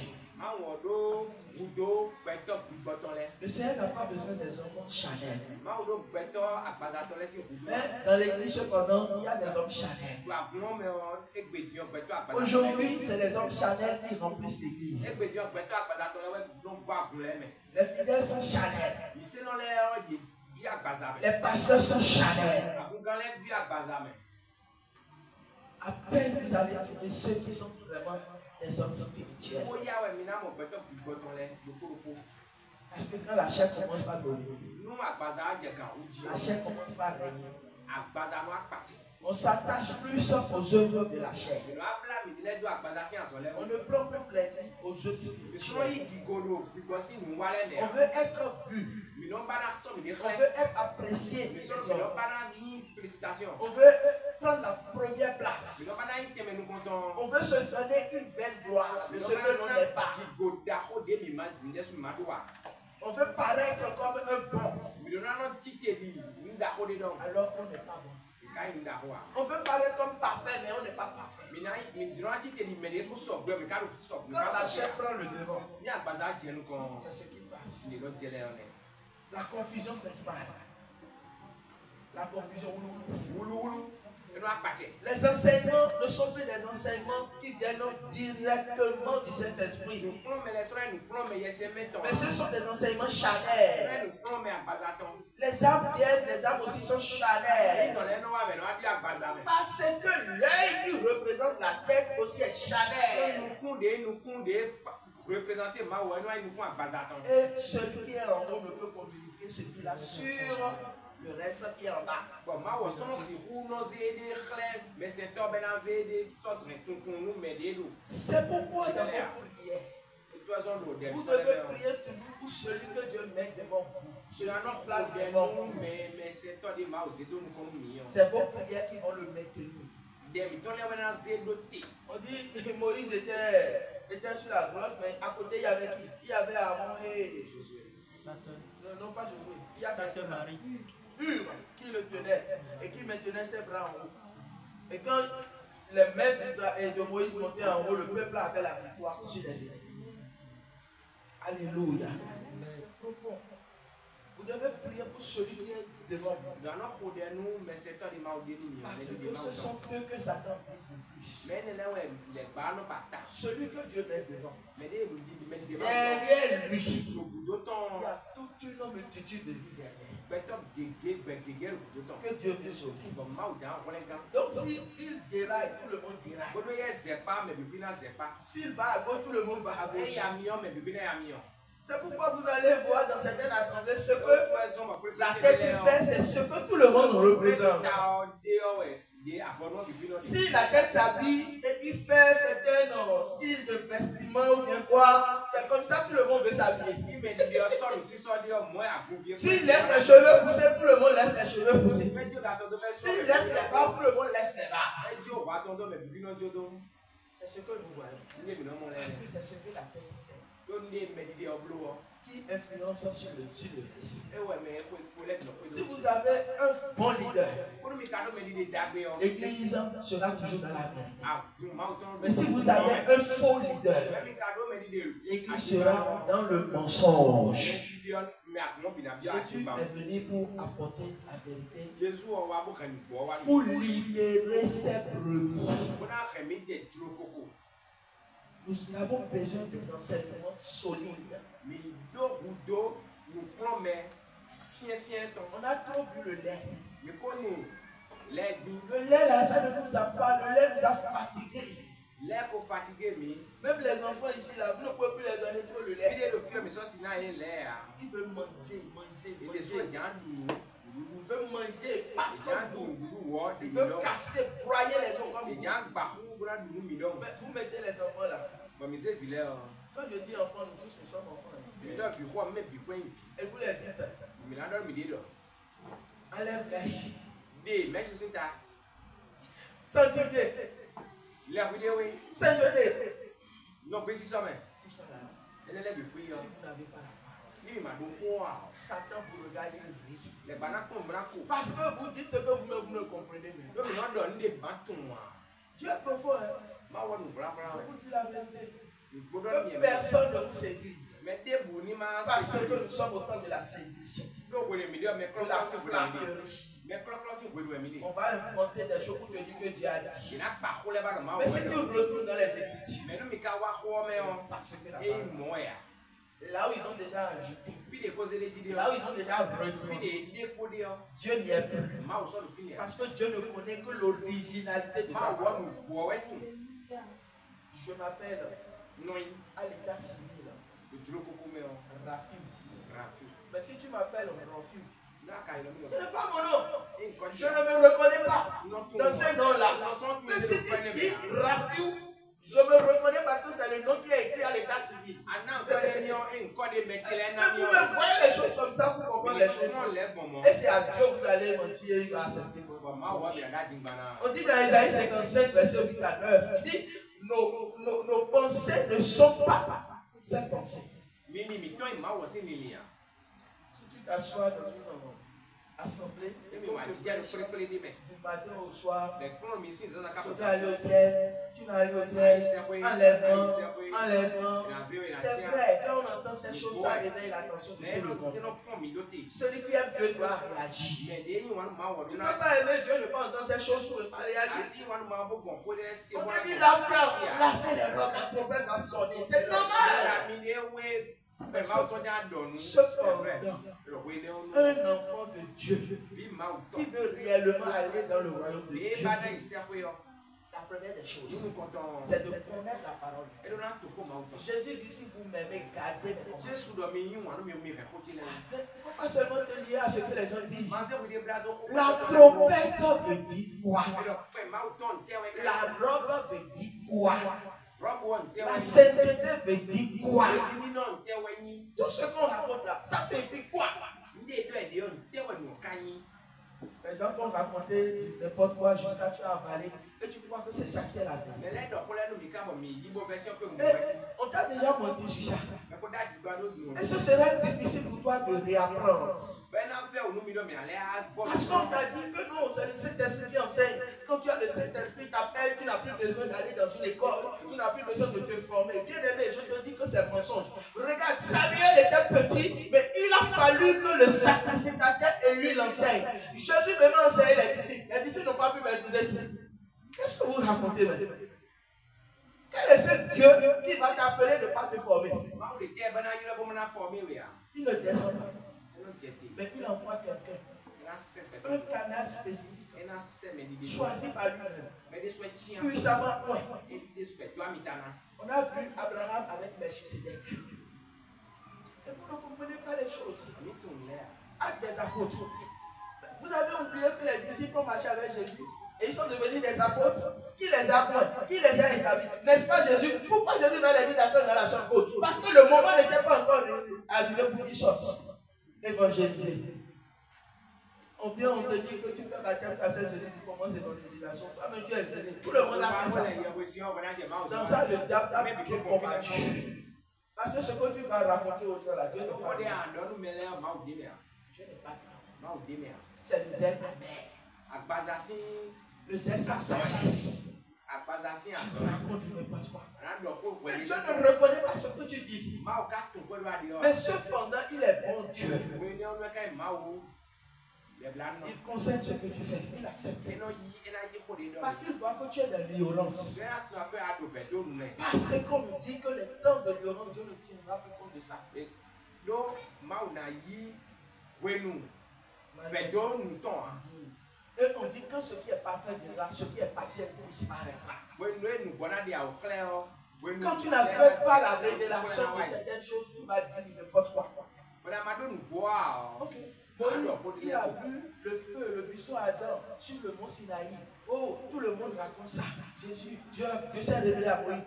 Le Seigneur n'a pas besoin des hommes charnels. Mais dans l'église, cependant, il y a des hommes charnels. Aujourd'hui, c'est les hommes charnels qui remplissent l'église. Les fidèles sont charnels. Les pasteurs sont charnels. À peine vous allez trouver ceux qui sont vraiment des hommes spirituels. Parce que quand la chair commence par dominer, la chair commence par régner. On s'attache plus aux œuvres de la chair. On ne prend plus plaisir aux œuvres spirituelles. On veut être vu. On veut être apprécié. On veut prendre la première place. On veut se donner une belle gloire de ce que l'on n'est pas. On veut paraître comme un bon. Alors qu'on n'est pas bon. On veut paraître comme parfait, mais on n'est pas parfait. Quand la chair prend le devant, c'est ce qui passe. La confusion s'installe. La confusion. Les enseignements ne sont plus des enseignements qui viennent directement du Saint-Esprit. Mais ce sont des enseignements charnels. Les âmes viennent, les âmes aussi sont charnelles. Parce que l'œil qui représente la tête aussi est charnel. Et celui qui est en haut ne peut communiquer ce qu'il a sur le reste qui est en bas. Bon, ma wa sono si hu no zede chlem, mais c'est toi ben zede, toi tu ton nous m'aider nous. C'est pourquoi dans votre prière, vous devez prier toujours pour celui que Dieu met devant vous. Je n'en ai place devant vous, mais c'est toi des ma zede nous comme millions. C'est vos prières qui vont le maintenir. On dit Moïse était sur la grotte, mais à côté il y avait qui? Il y avait Aaron et Josué. Sa soeur. Non, pas Josué. Il y a sa soeur Marie. Hur qui le tenait et qui maintenait ses bras en haut. Et quand les mains de Moïse montaient en haut, le peuple avait la victoire sur les ennemis. Alléluia. C'est profond. Vous devez prier pour celui qui est devant vous. Parce que ce sont eux que Satan vise le plus. Celui que Dieu met devant. Derrière lui, il y a toute une multitude de vies derrière. Que Dieu veut sauver. Donc s'il déraille, tout le monde déraille. S'il va à gauche, tout le monde va à gauche. C'est pourquoi vous allez voir dans certaines assemblées ce que la tête fait, c'est ce que tout le monde représente. Si la tête s'habille et il fait certains styles de vestiments ou bien quoi, c'est comme ça que tout le monde veut s'habiller. S'il laisse les cheveux pousser, tout le monde laisse les cheveux pousser. S'il laisse les barbes, tout le monde laisse les barbes. C'est ce que nous voyons. Parce que c'est ce que la tête fait. Qui influence sur le reste. Si vous avez un bon leader, l'église sera toujours dans la vérité. Mais si vous avez un faux leader, l'église sera dans le mensonge. Jésus est venu pour apporter la vérité, pour libérer ses brebis. Nous avons besoin des enseignements solides. On a trop bu le lait. Le lait là, ça ne nous a pas, le lait nous a fatigués. Même les enfants ici là, vous ne pouvez plus les donner trop le lait. Ils veulent manger. Ils veulent manger, battre comme vous. Ils veulent casser, broyer les autres comme vous. Mais vous mettez les enfants là. Quand je dis enfants, nous tous nous sommes enfants. Et vous les dites. Enlève l'âge. Sanctifié. Sainteté. Tout ça là. Si vous n'avez pas la parole, Satan vous regarde et rit. Parce que vous dites ce que vous ne comprenez pas. Dieu est profond. Je vous dis la vérité. Que personne ne vous séduise. Parce que nous sommes au temps de la séduction. De la flatterie. On va inventer des choses pour te dire que Dieu a dit. Mais si tu retournes dans les Écritures, parce que là où ils ont déjà ajouté, là où ils ont déjà refusé, Dieu n'y est plus. Parce que Dieu ne connaît que l'originalité de sa parole. Je m'appelle à l'état civil Rafiou. Mais si tu m'appelles Rafiou, ce n'est pas mon nom. Je ne me reconnais pas dans ce nom-là. Mais si tu dis Rafiou, je me reconnais parce que c'est le nom qui est écrit à l'état civil. Mais vous me voyez les choses comme ça, vous comprenez les choses. Et c'est à Dieu que vous allez mentir et il va accepter. On dit dans Isaïe 57, verset 8 à 9, il dit nos pensées ne sont pas ces pensées. Si tu t'assois dans une assemblée, du matin au soir, tu vas aller au ciel, enlèvement. C'est vrai, quand on entend ces choses, ça réveille l'attention de tout le monde. Celui qui aime Dieu doit réagir. Tu ne peux pas aimer Dieu, ne pas entendre ces choses pour ne pas réagir. On te dit, lavez les robes, la trompette va sonner. C'est normal. Cependant, un enfant de Dieu qui veut réellement aller dans le royaume de Dieu, la première des choses, c'est de connaître la parole. Jésus dit, si vous m'aimez, gardez mes commandements. Mais il ne faut pas seulement te lier à ce que les gens disent. La trompette veut dire quoi? La robe veut dire quoi? La sainteté veut dire quoi? Tout ce qu'on raconte là, ça signifie quoi? Les gens t'ont raconté n'importe quoi jusqu'à tu as avalé et tu crois que c'est ça qui est la vérité. On t'a déjà menti sur ça. Et ce serait difficile pour toi de réapprendre. Parce qu'on t'a dit que non, c'est le Saint-Esprit qui enseigne. Quand tu as le Saint-Esprit t'appelle, tu n'as plus besoin d'aller dans une école, tu n'as plus besoin de te former. Bien aimé, je te dis que c'est mensonge. Regarde, Samuel était petit, mais il a fallu que le sacrificateur et lui l'enseigne. Jésus même a enseigné les disciples. Les disciples n'ont pas pu maîtriser tout. Qu'est-ce que vous racontez maintenant? Quel est ce Dieu qui va t'appeler de ne pas te former? Il ne descend pas. Mais il envoie quelqu'un. Un canal spécifique. Choisi par lui-même. Puissamment point. On a vu Abraham avec Melchisedec. Et vous ne comprenez pas les choses. Acte des apôtres. Vous avez oublié que les disciples ont marché avec Jésus. Et ils sont devenus des apôtres. Qui les a points? Qui les a établis? N'est-ce pas Jésus? Pourquoi Jésus va les dire d'attendre dans la chambre haute? Parce que le moment n'était pas encore arrivé pour qu'ils sortent. Évangéliser. On vient, on te dit que tu fais baptême à Jésus, tu commences l'évangélisation. Toi-même tu es zélé. Tout le monde a fait ça. Dans ça, le diable t'a piqué convaincu. Parce que ce que tu vas raconter au Dieu, Dieu n'est pas Dieu. C'est le zèle amère. Le zèle, sa sagesse. Tu racontes n'importe quoi. Mais Dieu ne reconnaît pas ce que tu dis. Mais cependant, il est bon Dieu. Il concerne ce que tu fais. Il accepte. Parce qu'il voit que tu es dans l'ignorance. Parce qu'on dit que le temps de l'ignorance, Dieu ne tiendra plus compte de ça. Et on dit que ce qui est parfait viendra, ce qui est partiel disparaîtra. Quand tu n'avais pas la révélation de certaines choses, tu m'as dit n'importe quoi. Ok. Moïse, il a vu le feu, le buisson ardent sur le mont Sinaï. Oh, tout le monde raconte ça. Jésus, Dieu s'est révélé à Moïse.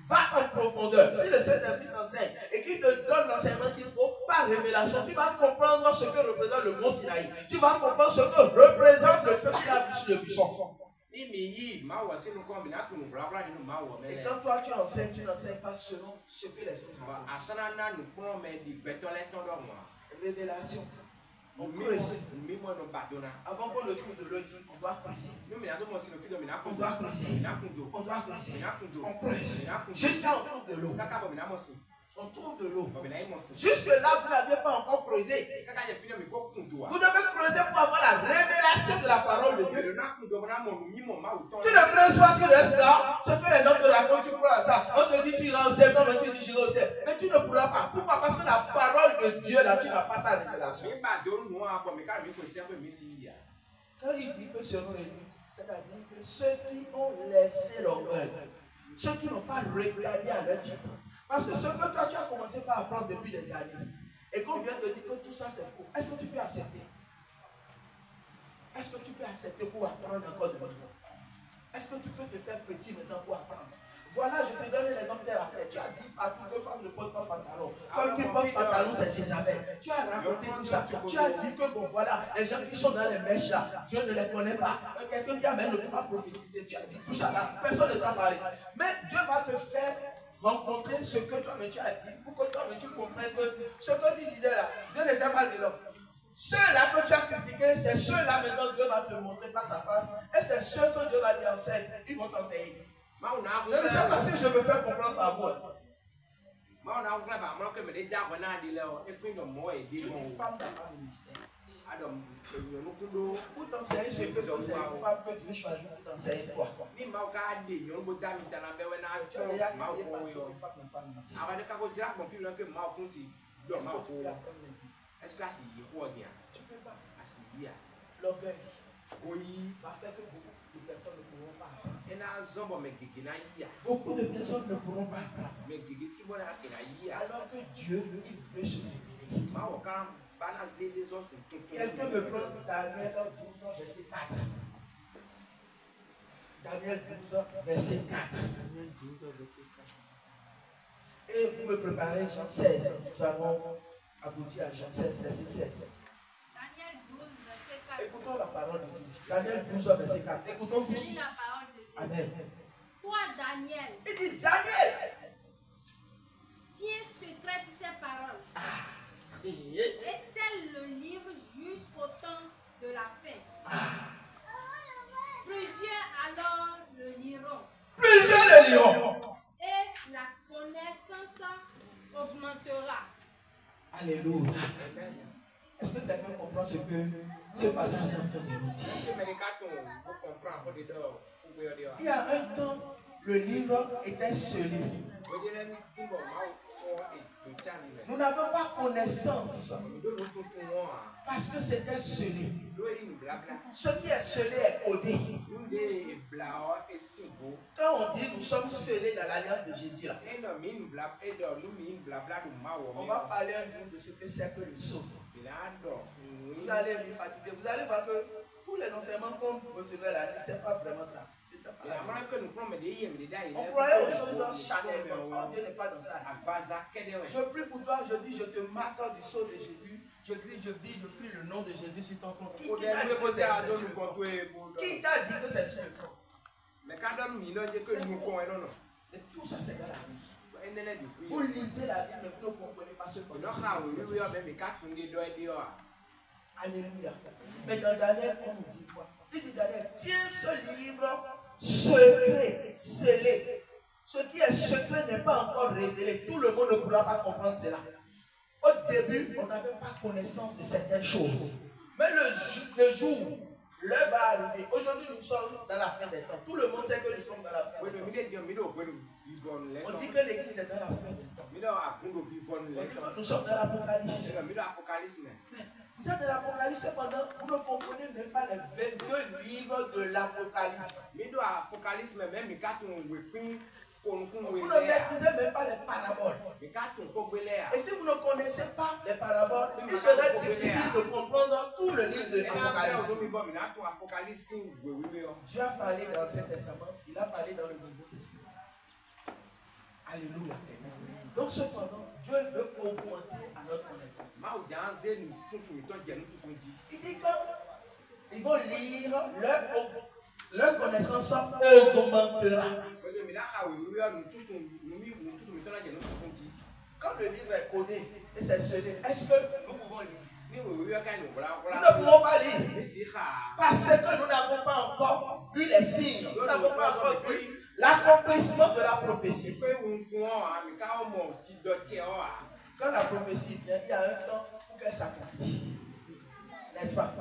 Va en profondeur. Si le Saint-Esprit t'enseigne et qu'il te donne l'enseignement qu'il faut par révélation, tu vas comprendre ce que représente le mont Sinaï. Tu vas comprendre ce que représente le feu qu'il a vu sur le buisson. Et quand toi tu enseignes, tu n'enseignes pas selon ce que les autres racontent. Révélation. On creuse. Avant qu'on ne trouve de l'eau ici, on doit creuser. On doit creuser. On doit creuser. On creuse. Jusqu'à on trouve de l'eau. On trouve de l'eau. Jusque là, vous n'avez pas encore creusé. Vous devez creuser pour avoir la révélation de la parole de Dieu. Tu ne creuses pas, tu restes là. Ce que les gens te racontent, tu crois à ça. On te dit tu iras au ciel, comme tu dis j'irai au ciel. Mais tu ne pourras pas. Pourquoi? Parce que la parole de Dieu, là, tu n'as pas sa révélation. Quand il dit que selon les luttes, c'est-à-dire que ceux qui ont laissé l'orgueil, ceux qui n'ont pas regardé à leur titre. Parce que ce que toi tu as commencé par apprendre depuis des années, et qu'on vient te dire que tout ça c'est faux, est-ce que tu peux accepter? Est-ce que tu peux accepter pour apprendre encore de nouveau? Est-ce que tu peux te faire petit maintenant pour apprendre? Voilà, je te donne l'exemple terre à terre. Tu as dit partout que femme ne porte pas pantalon. Femme qui porte pantalon, c'est Jézabel. Tu as raconté tout ça. Tu as dit que bon, voilà, les gens qui sont dans les mèches là, Dieu ne les connaît pas. Quelqu'un qui a même ne peut pas prophétiser. Tu as dit tout ça là. Personne ne t'a parlé. Mais Dieu va te faire rencontrer ce que toi-même tu as dit pour que toi-même tu comprennes que ce que tu disais là, Dieu n'était pas de l'homme. Ceux-là que tu as critiqués, c'est ceux-là maintenant Dieu va te montrer face à face. Et c'est ceux que Dieu va t'enseigner. Ils vont t'enseigner. Je ne sais pas si je me fais comprendre par vous. Tu es une femme dans un ministère. Pour t'enseigner ce que c'est une femme que Dieu choisit pour t'enseigner toi. Tu as déjà crié par toutes les femmes dans un ministère. Est-ce que tu peux apprendre les vies? Tu ne peux pas. L'orgueil. va faire que beaucoup de personnes ne pourront pas apprendre. Beaucoup de personnes ne pourront pas apprendre. Alors que Dieu, il veut se révéler. Quelqu'un me prend Daniel 12, verset 4. Daniel 12, verset 4. Et vous me préparez Jean 16. Nous allons aboutir à Jean 16, verset 16. Daniel 12, verset 4. Écoutons la parole de Dieu. Daniel 12, verset 4. Écoutons vous aussi. La parole de Dieu. Amen. Toi, Daniel. Il dit Daniel. Tiens secrète ces paroles. Et scelle le livre jusqu'au temps de la fin. Plusieurs alors le liront. Plusieurs le liront. Et la connaissance augmentera. Alléluia. Est-ce que quelqu'un comprend ce que ce passage est en train de nous dire? Il y a un temps, le livre était scellé. Nous n'avons pas connaissance parce que c'était scellé. Ce qui est scellé est codé. Quand on dit nous sommes scellés dans l'alliance de Jésus, là, on va parler un jour de ce que c'est que le sceau. Vous allez vous fatiguer. Vous allez voir que tous les enseignements qu'on recevait là n'étaient pas vraiment ça. On croyait aux choses charnelles. Oh, Dieu n'est pas dans ça. Je prie pour toi, je dis, je te marque du sceau de Jésus. Je prie le nom de Jésus sur ton front. Qui t'a dit que c'est sur le front? Qui t'a dit que c'est sur le front? Et tout ça, c'est dans la Bible. Vous lisez la Bible, mais vous ne comprenez pas ce qu'on dit. Alléluia. Mais dans Daniel, on nous dit quoi? Il dit Daniel, tiens ce livre secret, scellé. Ce qui est secret n'est pas encore révélé. Tout le monde ne pourra pas comprendre cela. Au début, on n'avait pas connaissance de certaines choses. Mais le jour, l'heure va arriver. Aujourd'hui, nous sommes dans la fin des temps. Tout le monde sait que nous sommes dans la fin des temps. On dit que l'église est dans la fin des temps. On dit que nous sommes dans l'Apocalypse. Vous êtes dans l'Apocalypse, cependant, vous ne comprenez même pas les 22 livres de l'Apocalypse. Vous ne maîtrisez même pas les paraboles. Et si vous ne connaissez pas les paraboles, il serait difficile de comprendre tout le livre de l'Apocalypse. Dieu a parlé dans l'Ancien Testament, il a parlé dans le Nouveau Testament. Alléluia. Donc cependant, Dieu veut augmenter à notre connaissance. Il dit qu'ils vont lire, leur connaissance augmentera. Quand le livre est codé et c'est scellé, est-ce que nous pouvons lire? Nous ne pouvons pas lire parce que nous n'avons pas encore vu les signes, nous n'avons pas encore vu l'accomplissement de la prophétie. Quand la prophétie vient, il y a un temps pour qu'elle s'accomplisse. N'est-ce pas?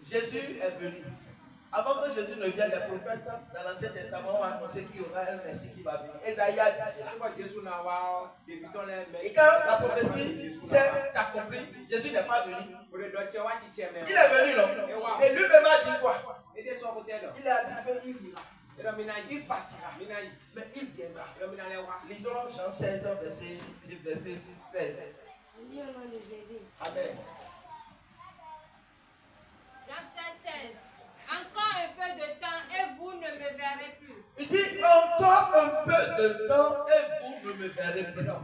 Jésus est venu. Avant que Jésus ne vienne, les prophètes dans l'Ancien Testament ont annoncé qu'il y aura un Messie qui va venir. Esaïe a dit cela. Et quand la prophétie s'est accomplie, Jésus n'est pas venu. Il est venu, non? Et lui-même a dit quoi? Il a dit qu'il ira. Il partira. Mais il viendra. Lisons Jean 16, verset 16. Amen. Jean 16. Encore un peu de temps et vous ne me verrez plus. Il dit encore un peu de temps et vous ne me verrez plus. Et puis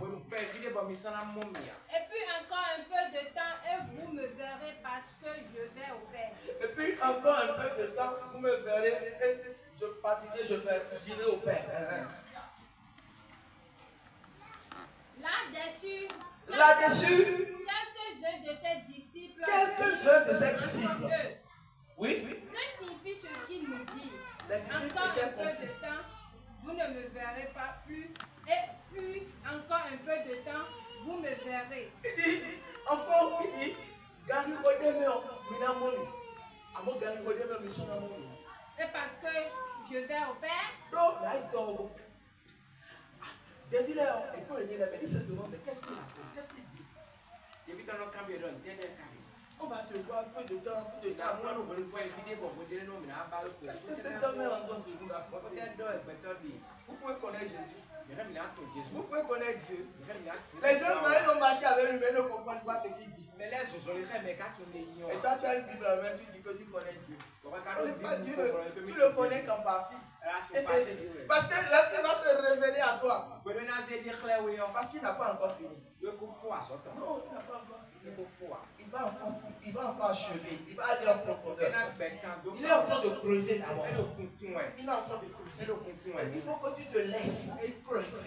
encore un peu de temps et vous me verrez parce que je vais au Père. Et puis encore un peu de temps, vous me verrez et je partirai, j'irai au Père. Là-dessus, quelques-uns de ses disciples. Oui. Que signifie ce qu'il nous dit? Encore un peu de temps, vous ne me verrez pas plus. Et puis, encore un peu de temps, vous me verrez. Il dit, enfant, il dit, et parce que je vais au Père. David il se demande, mais qu'est-ce qu'il a fait? Qu'est-ce qu'il dit? On va te voir peu de temps, peu de temps. Qu'est-ce que cet homme est en train de nous raconter? Vous pouvez connaître Jésus. Vous pouvez connaître Dieu. Les gens qui ont marché avec lui, mais ne comprennent pas ce qu'il dit. Et toi, tu as une Bible en main, tu dis que tu connais Dieu. Tu connais pas Dieu, tu le connais qu'en partie. Parce que lorsqu'il va se révéler à toi, parce qu'il n'a pas encore fini. Non, il n'a pas encore fini. Il va encore achever, il va aller en profondeur. Il est en train de creuser d'abord. Il est en train de creuser. Il faut que tu te laisses et creuses.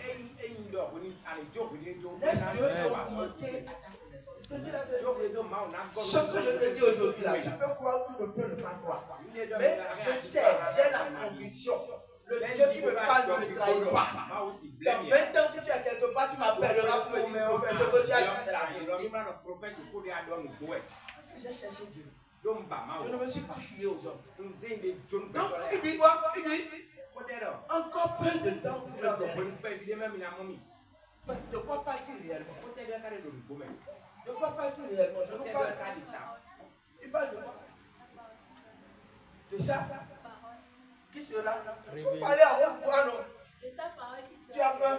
Laisse Dieu augmenter à ta connaissance. Je te dis la vérité. Ce que je te dis aujourd'hui là, tu peux croire, tu ne peux ne pas croire. Mais je sais, j'ai la conviction. Le Dieu qui me parle ne me trahit pas. Dans 20 ans, si tu es quelque part, tu m'appelleras pour me dire, prophète, ce que tu as dit, c'est la vérité. Parce que j'ai cherché Dieu. Je ne me suis pas fié aux hommes. Donc, il dit quoi? Il dit, encore peu de temps, vous le verrez. De quoi parle-t-il réellement? De quoi parle-t-il réellement? Je ne parle pas. Il parle de quoi? De ça? Qui sera? Il faut parler à haute voix, non? De sa parole qui sera. Tu as peur?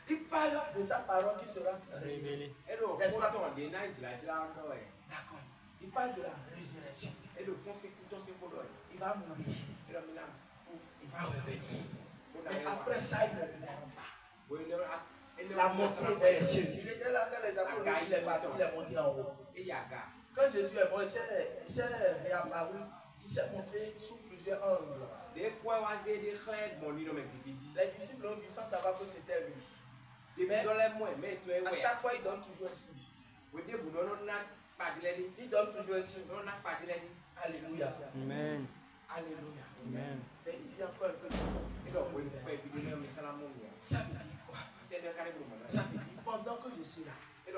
Il parle de sa parole qui sera révélée. D'accord. Il parle de la résurrection. Il va mourir. Il va revenir. Mais après ça, ils ne le verront pas. La montée vers les cieux. Il était là quand les apôtres, il est parti, il est monté en haut. Quand Jésus est mort, il s'est réapparu. Il s'est montré sous plusieurs angles. Les disciples ont vu sans savoir que c'était lui. Mais à chaque fois, il donne toujours un signe. Il donne toujours un signe. Alléluia. Amen. Alléluia. Amen. Mais il dit encore un peu de temps. Ça veut dire quoi? Ça veut dire pendant que je suis là. Et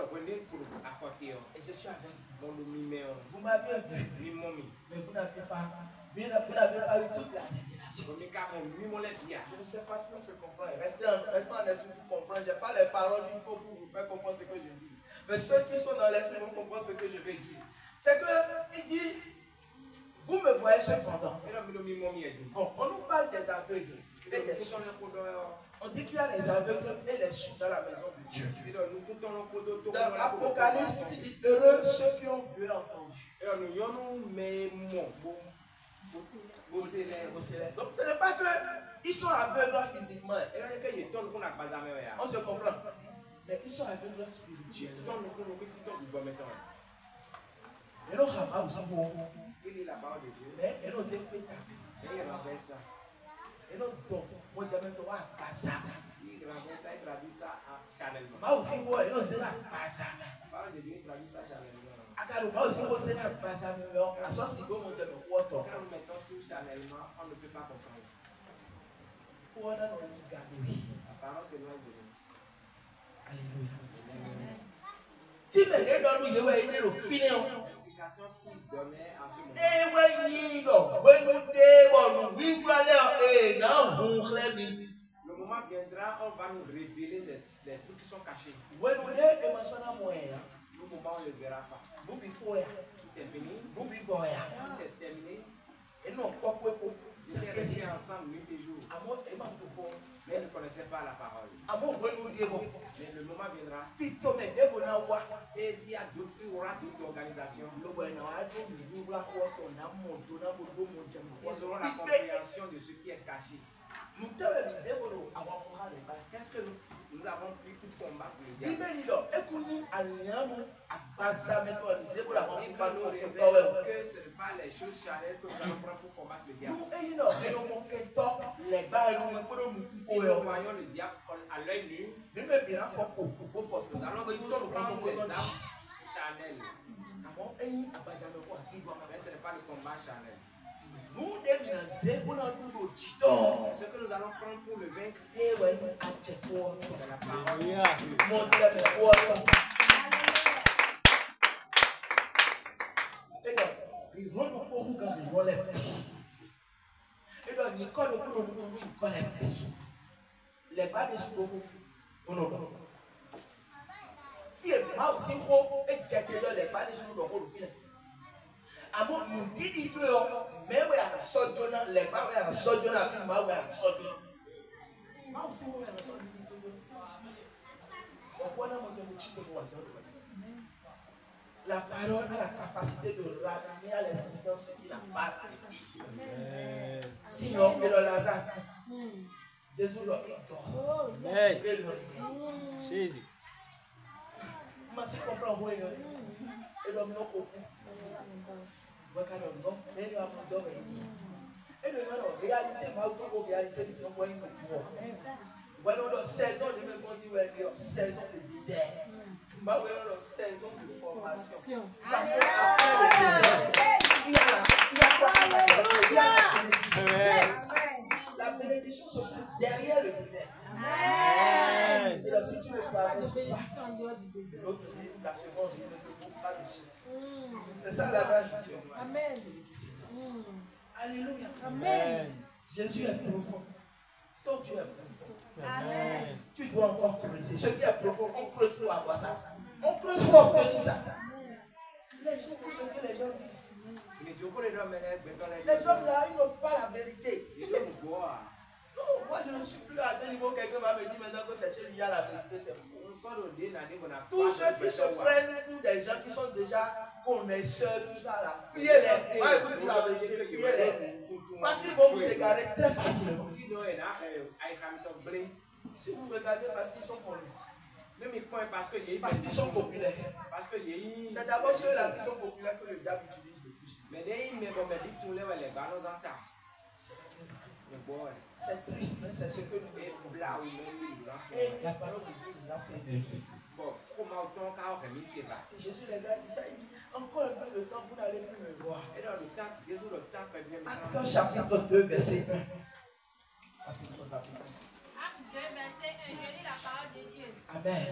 je suis avec vous. Vous m'avez vu. Mais vous n'avez pas eu toute la révélation. Je ne sais pas si on se comprend. Restez en esprit pour comprendre. Je n'ai pas les paroles qu'il faut pour vous faire comprendre ce que je dis. Mais ceux qui sont dans l'esprit vont comprendre ce que je vais dire. C'est que il dit, vous me voyez cependant. Bon, on nous parle des aveugles et des sourds. On dit qu'il y a les aveugles et les sourds dans la maison de Dieu. Dans l'Apocalypse, il dit heureux ceux qui ont vu et entendu. Donc ce n'est pas qu'ils sont aveugles physiquement. On se comprend. Mais ils sont aveugles spirituellement. Et l'on a aussi beaucoup. Mais et nos écouteurs. Et notre don, moi je vais te voir à Bazama. Moi aussi, moi, et nous c'est là Bazama. Akalo, moi aussi, moi c'est là Bazama. À ce si bon, moi je vais voir toi. Quand nous mettons tout charnellement, on ne peut pas comprendre. Pour on a nos gabouilles. La parole c'est loin de nous. Alléluia. Si mais les dons nous, je vais aider le filet. Qu'il donnait à ce moment. Le moment viendra, on va nous révéler les trucs qui sont cachés. Le moment on ne le verra pas. Tout est fini. Tout est terminé. Et non, ils étaient restés ensemble nuit et jour. Mais ils ne connaissaient pas la parole. Mais le moment viendra. Et il y a d'autres organisations. Ils auront la compréhension de ce qui est caché. Qu'est-ce que nous avons pris pour combattre le diable? Que ce n'est pas les choses charnelles que nous allons prendre pour combattre le diable. Si nous voyons le diable à l'œil nu, nous allons prendre des armes charnelles. Mais ce n'est pas le combat charnel. Ce que nous allons prendre pour le vaincre, c'est la parole. Fille, moi aussi, gros, et j'ai été dans les pas des jours de gros fil. À mon dit tout, mais oui, à la sorte de les pas, oui, à la sorte de la vie, moi, oui, à la sorte de moi aussi, oui, à la sorte de la parole a la capacité de ramener à l'existence ce qu'il a pas fait. Sinon, et le Lazare, Jésus leur dit dort. Jésus. Comment c'est qu'on prend et le mot au cou? Et le réalité, ma auto-réalité, nous avons une voilà, dans 16 ans de même on dit 16 ans de désert. Ma ouais, dans 16 ans de formation. Parce que après le désert, il y a quoi? Il y a la bénédiction. La bénédiction se trouve derrière le désert. Amen. Et là, si tu veux parler, l'autre dit, la seconde, il ne te coupe pas dessus. C'est ça la base. Amen. Alléluia. Amen. Jésus est profond. Ton Dieu est profond. Amen. Tu dois encore creuser. Ce qui est profond, on creuse pour avoir ça. On creuse pour obtenir ça. Laissons pour ce que les gens disent. Les hommes là, ils n'ont pas la vérité. Non, moi je ne suis plus à ce niveau. Quelqu'un va me dire maintenant que c'est celui qui a la vérité. C'est faux. Tous ceux qui se prennent pour des gens qui sont déjà connaisseurs, tout ça là, priez-les. Moi, je vous dis la vérité, priez-les. Parce qu'ils vont vous égarer très facilement. Si vous regardez parce qu'ils sont connus. Parce qu'ils sont populaires. C'est d'abord ceux-là qui sont populaires que le diable utilise le plus. C'est triste, mais c'est ce que nous devons. Et la parole de Dieu nous a fait de lui. Et Jésus les a dit ça, il dit, encore un peu de temps, vous n'allez plus me voir. Actes chapitre 2, verset 1. Acte 2, verset 1, je lis la parole de Dieu. Amen.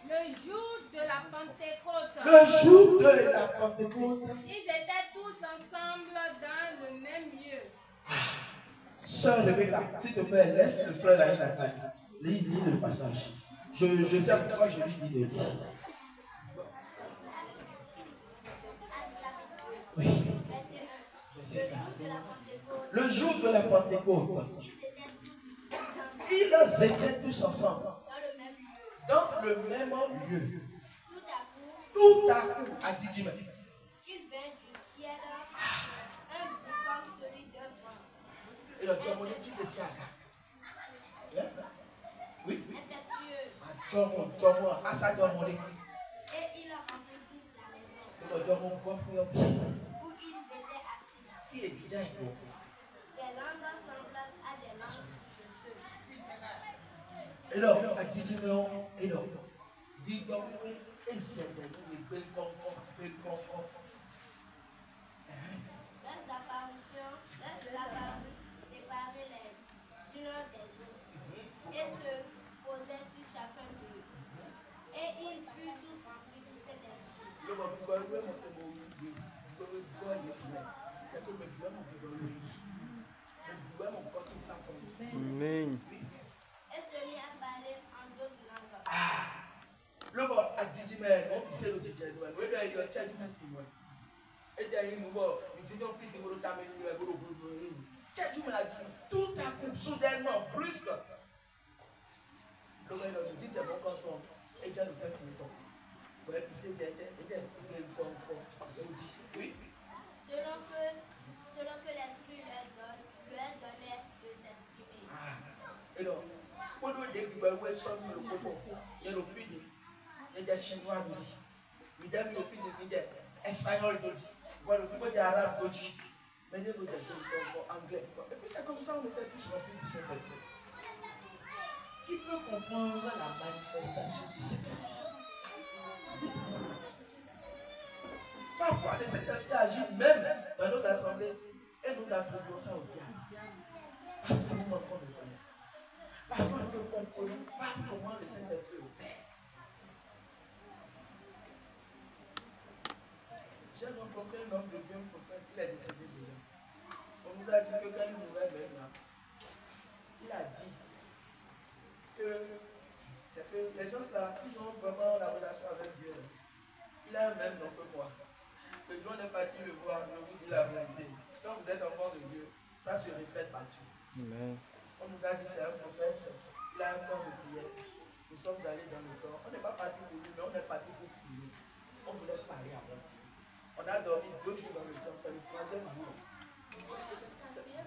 Le jour de la Pentecôte. Le jour de la Pentecôte. Ils étaient tous ensemble dans le même lieu. Sœur Rebecca, s'il te plaît, laisse le frère là, il attaque. Lis le passage. Je sais pourquoi je lui dis de lire. Oui. Verset 1. Le jour de la Pentecôte. Ils étaient tous ensemble. Dans le même lieu. Tout à coup, a dit Dieu. Il vint du ciel un bruit comme celui d'un vent. Et le diamant dit que c'est oui. Impétueux. Et il remplit toute la maison où ils étaient assis. Des langues semblables à des langues de feu. Et alors, a dit non, et alors, dit donc, et c'est de Leurs apparitions séparaient les unes des autres et se posaient sur chacun d'eux. Et ils furent tous remplis du Saint-Esprit. Amen. Et se mit à parler en d'autres langues. Le bon a dit mais non, il sait le dit nous doit il tient du merci moi. Et d'ailleurs nous bon, nous disons plus de l'autre mais nous tient du mal tout à coup soudainement brusque. Le gars nous dit c'est bon quand on et déjà le texte est tombé. Ouais, il sait oui. Selon que l'Esprit leur donnait de s'exprimer. Et donc, pour nous découvrir où est-ce que nous sommes, il y a le fil, il y a des Chinois nous dit, il y a le fil de espagnol nous dit, le fil de arabe nous dit, mais il y a le anglais. Et puis c'est comme ça on était tous remplis du Saint-Esprit. Qui peut comprendre la manifestation du Saint-Esprit? Parfois, le Saint-Esprit agit même dans notre assemblée et nous attribuons ça au diable. Parce que nous manquons de connaissances. Parce que nous ne comprenons pas comment le Saint-Esprit opère. J'ai rencontré un homme de Dieu, un prophète, il est décédé déjà. On nous a dit que quand il mourait maintenant, il a dit que c'est qu'il y Les gens là, ils ont vraiment la relation avec Dieu. Il a un même nom que moi. Le jour n'est pas qui le voit, je vous dis la vérité. Quand vous êtes enfant de Dieu, ça se reflète partout. Amen. On nous a dit c'est un prophète, il a un temps de prière. Nous sommes allés dans le temps. On n'est pas parti pour lui, mais on est parti pour prier. On voulait parler avec Dieu. On a dormi 2 jours dans le temps, c'est le 3e jour.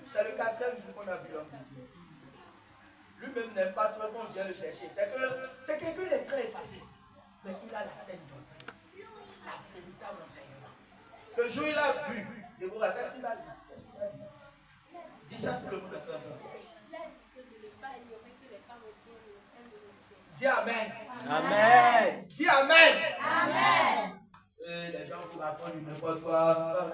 C'est le 4e jour qu'on a vu l'homme de Dieu. Lui-même n'aime pas trop qu'on vient le chercher. C'est quelqu'un qui est très effacé. Mais il a la scène d'entrée. La véritable enseignement. Le jour où il a vu Déborah, qu'est-ce qu'il a dit? Qu'est-ce qu'il a dit? Dis ça tout le monde entend. Il a dit que de ne pas ignorer que les femmes aussi ont un ministère. Dis Amen. Amen. Dis Amen. Amen. Les gens vous racontent n'importe quoi.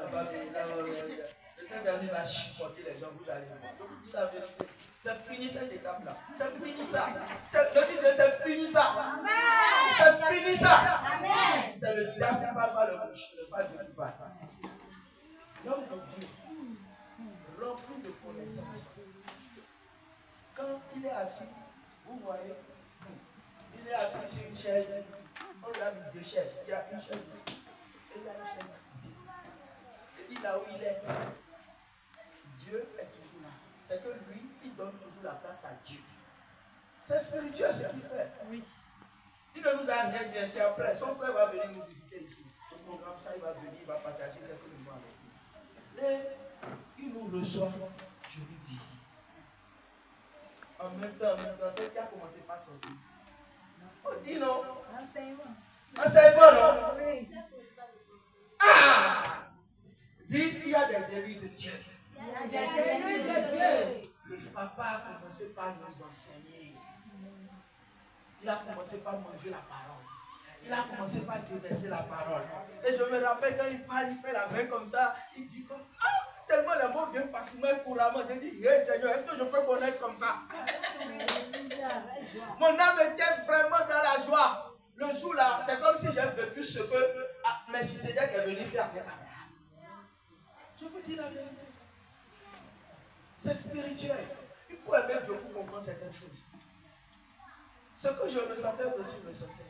Le Saint-Dernier va chipoter les gens, vous allez voir. Donc, dis la vérité. C'est fini cette étape-là. C'est fini ça. Je dis que c'est fini ça. Amen. C'est fini ça. Amen. C'est le diable qui parle, pas le bouche. Le pas Dieu qui parle. L'homme de Dieu, rempli de connaissances. Quand il est assis, vous voyez, il est assis sur une chaise. On lui a mis 2 chaises. Il y a une chaise ici. Et il y a une chaise à côté. Et dit là où il est, Dieu est toujours là. C'est que lui, il donne toujours la place à Dieu. C'est spirituel ce qu'il fait. Oui. Il ne nous a rien dit ainsi après. Son frère va venir nous visiter ici. Ce programme, ça, il va venir, il va partager quelques moments avec nous. Et il nous reçoit, je vous dis. En même temps, qu'est-ce qui a commencé par sortir? Oh, dis non. Enseignement. Enseignement, non? Oui. Ah! Dis, il y a des élus de Dieu. Il y a des élus de Dieu. Le papa a commencé par nous enseigner. Il a commencé par manger la parole. Il a commencé par déverser la parole. Et je me rappelle quand il parle, il fait la main comme ça. Il dit comme tellement les mots viennent facilement et couramment. J'ai dit, hey Seigneur, est-ce que je peux connaître comme ça? Mon âme était vraiment dans la joie. Le jour là, c'est comme si j'ai vécu ce que Melchisédek est venu faire avec Abraham. Je vous dis la vérité. C'est spirituel. Il faut aimer Dieu pour comprendre certaines choses. Ce que je ressentais aussi, je ressentais.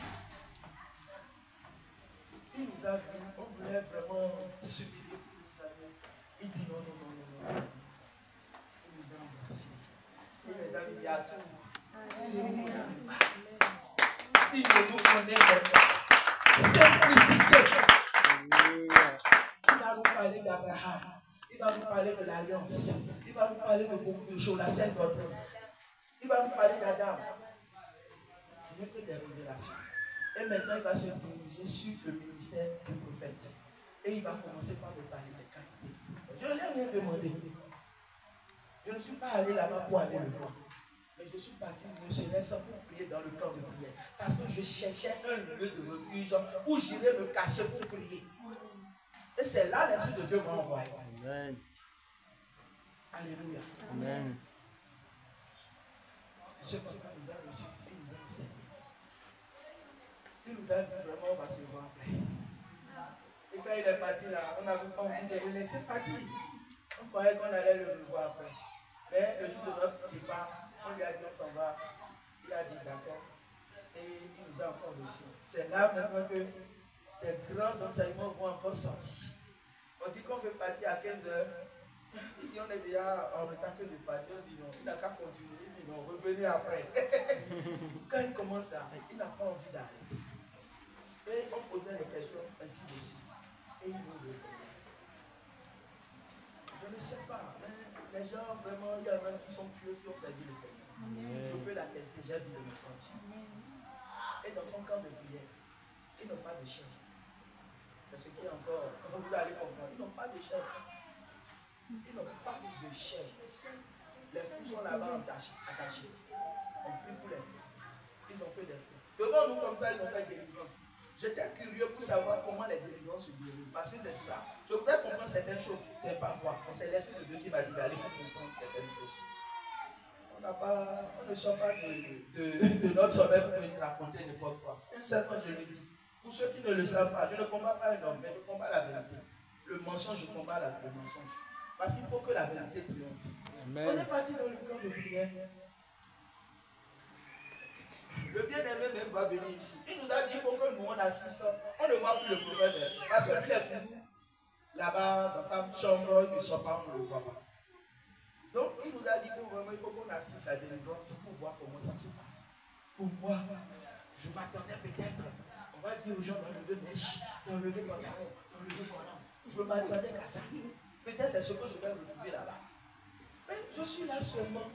Il nous a vu, on voulait vraiment subir pour le salut. Il dit non, non, non, non, non. Il nous a embrassés. Il nous a dit à tout. Il ne nous connaît pas. Il ne nous connaît pas. Simplicité. Il va nous parler d'Abraham. Il va nous parler de l'alliance. Il va nous parler de beaucoup de choses, la scène doctrine. Il va nous parler d'Adam. Il n'y a que des révélations. Et maintenant, il va se diriger sur le ministère du prophète. Et il va commencer par me parler des qualités du prophète. Je ne l'ai rien demandé. Je ne suis pas allé là-bas pour aller le voir. Mais je suis parti, ne serait-ce pour prier dans le camp de prière. Parce que je cherchais un lieu de refuge où j'irais me cacher pour prier. Et c'est là l'Esprit de Dieu m'a envoyé. Amen. Alléluia. Amen. Ce papa nous a reçu, il nous a enseigné. Il nous a dit vraiment, on va se voir après. Et quand il est parti là, on n'avait pas envie de le laisser partir. On croyait qu'on allait le revoir après. Mais le jour de notre départ, on lui a dit on s'en va. Il a dit d'accord. Et il nous a encore reçu. C'est là maintenant que des grands enseignements vont encore sortir. On dit qu'on veut partir à 15h. Il dit on est déjà en retard que de partir. On dit non, il n'a qu'à continuer. Il dit non, revenez après. Quand il commence à arrêter, il n'a pas envie d'arrêter. Et on posait des questions ainsi de suite. Et il nous répondait. Je ne sais pas, mais les gens vraiment, il y en a qui sont pieux, qui ont servi le Seigneur. Je peux l'attester, j'ai vu de mes comptes. Et dans son camp de prière, ils n'ont pas de chien. C'est ce qui est encore, vous allez comprendre, ils n'ont pas de chien. Ils n'ont pas de chien. Les fruits sont là-bas attachés. On prie pour les fruits. Ils n'ont que des fruits. Devant nous comme ça, ils ont fait des délivrances. J'étais curieux pour savoir comment les délivrances se déroulent. Parce que c'est ça. Je voudrais comprendre certaines choses. C'est pas moi. C'est l'Esprit de Dieu qui m'a dit d'aller pour comprendre certaines choses. On ne sort pas de notre sommeil pour venir raconter n'importe quoi. Sincèrement, je le dis. Pour ceux qui ne le savent pas, je ne combats pas un homme, mais je combats la vérité. Le mensonge, je combats le mensonge. Parce qu'il faut que la vérité triomphe. Amen. On est parti dans le camp de prière. Le bien-aimé même va venir ici. Il nous a dit qu'il faut que nous on assiste. On ne voit plus le prophète. Parce que lui il est toujours là-bas dans sa chambre, il ne sort pas, on ne le voit pas. Donc il nous a dit que vraiment il faut qu'on assiste à la délivrance pour voir comment ça se passe. Pour moi, je m'attendais peut-être, on va dire aux gens d'enlever mèche, d'enlever pantalon, d'enlever collant. Je m'attendais qu'à ça. Peut-être c'est ce que je vais retrouver là-bas. Mais je suis là seulement.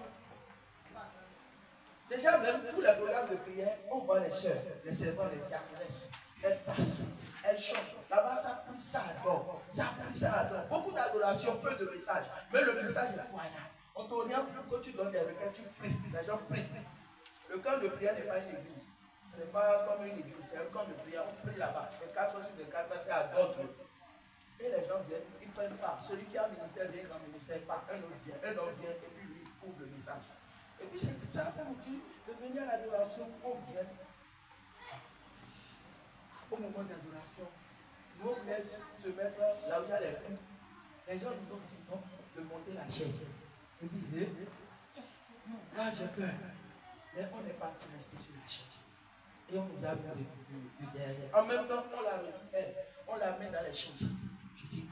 Déjà même tous les programmes de prière, on voit les soeurs, les servants, les diaconesses. Elles passent, elles chantent. Là-bas, ça prie, ça adore. Ça prie, ça adore. Beaucoup d'adoration, peu de messages. Mais le message est poignant. On t'oriente plus que tu donnes des requêtes, tu pries. Les gens prient. Le camp de prière n'est pas une église. Ce n'est pas comme une église, c'est un camp de prière. On prie là-bas. Les 4 sur les 4, c'est adore Dieu. Et les gens viennent, ils prennent part. Celui qui a un ministère vient dans le ministère, part. Un autre vient, un autre vient, et puis lui, il ouvre le message. Et puis c'est ça qu'on nous dit de venir à l'adoration, on vient. Au moment d'adoration, nous on laisse se mettre là où il y a les fous. Les gens nous ont dit non, de monter la chaîne. Je dis, là j'ai peur. Mais on est parti rester sur la chaîne. Et on nous a mis de derrière. En même temps, on la retire, on la met dans les chantiers. Je dis,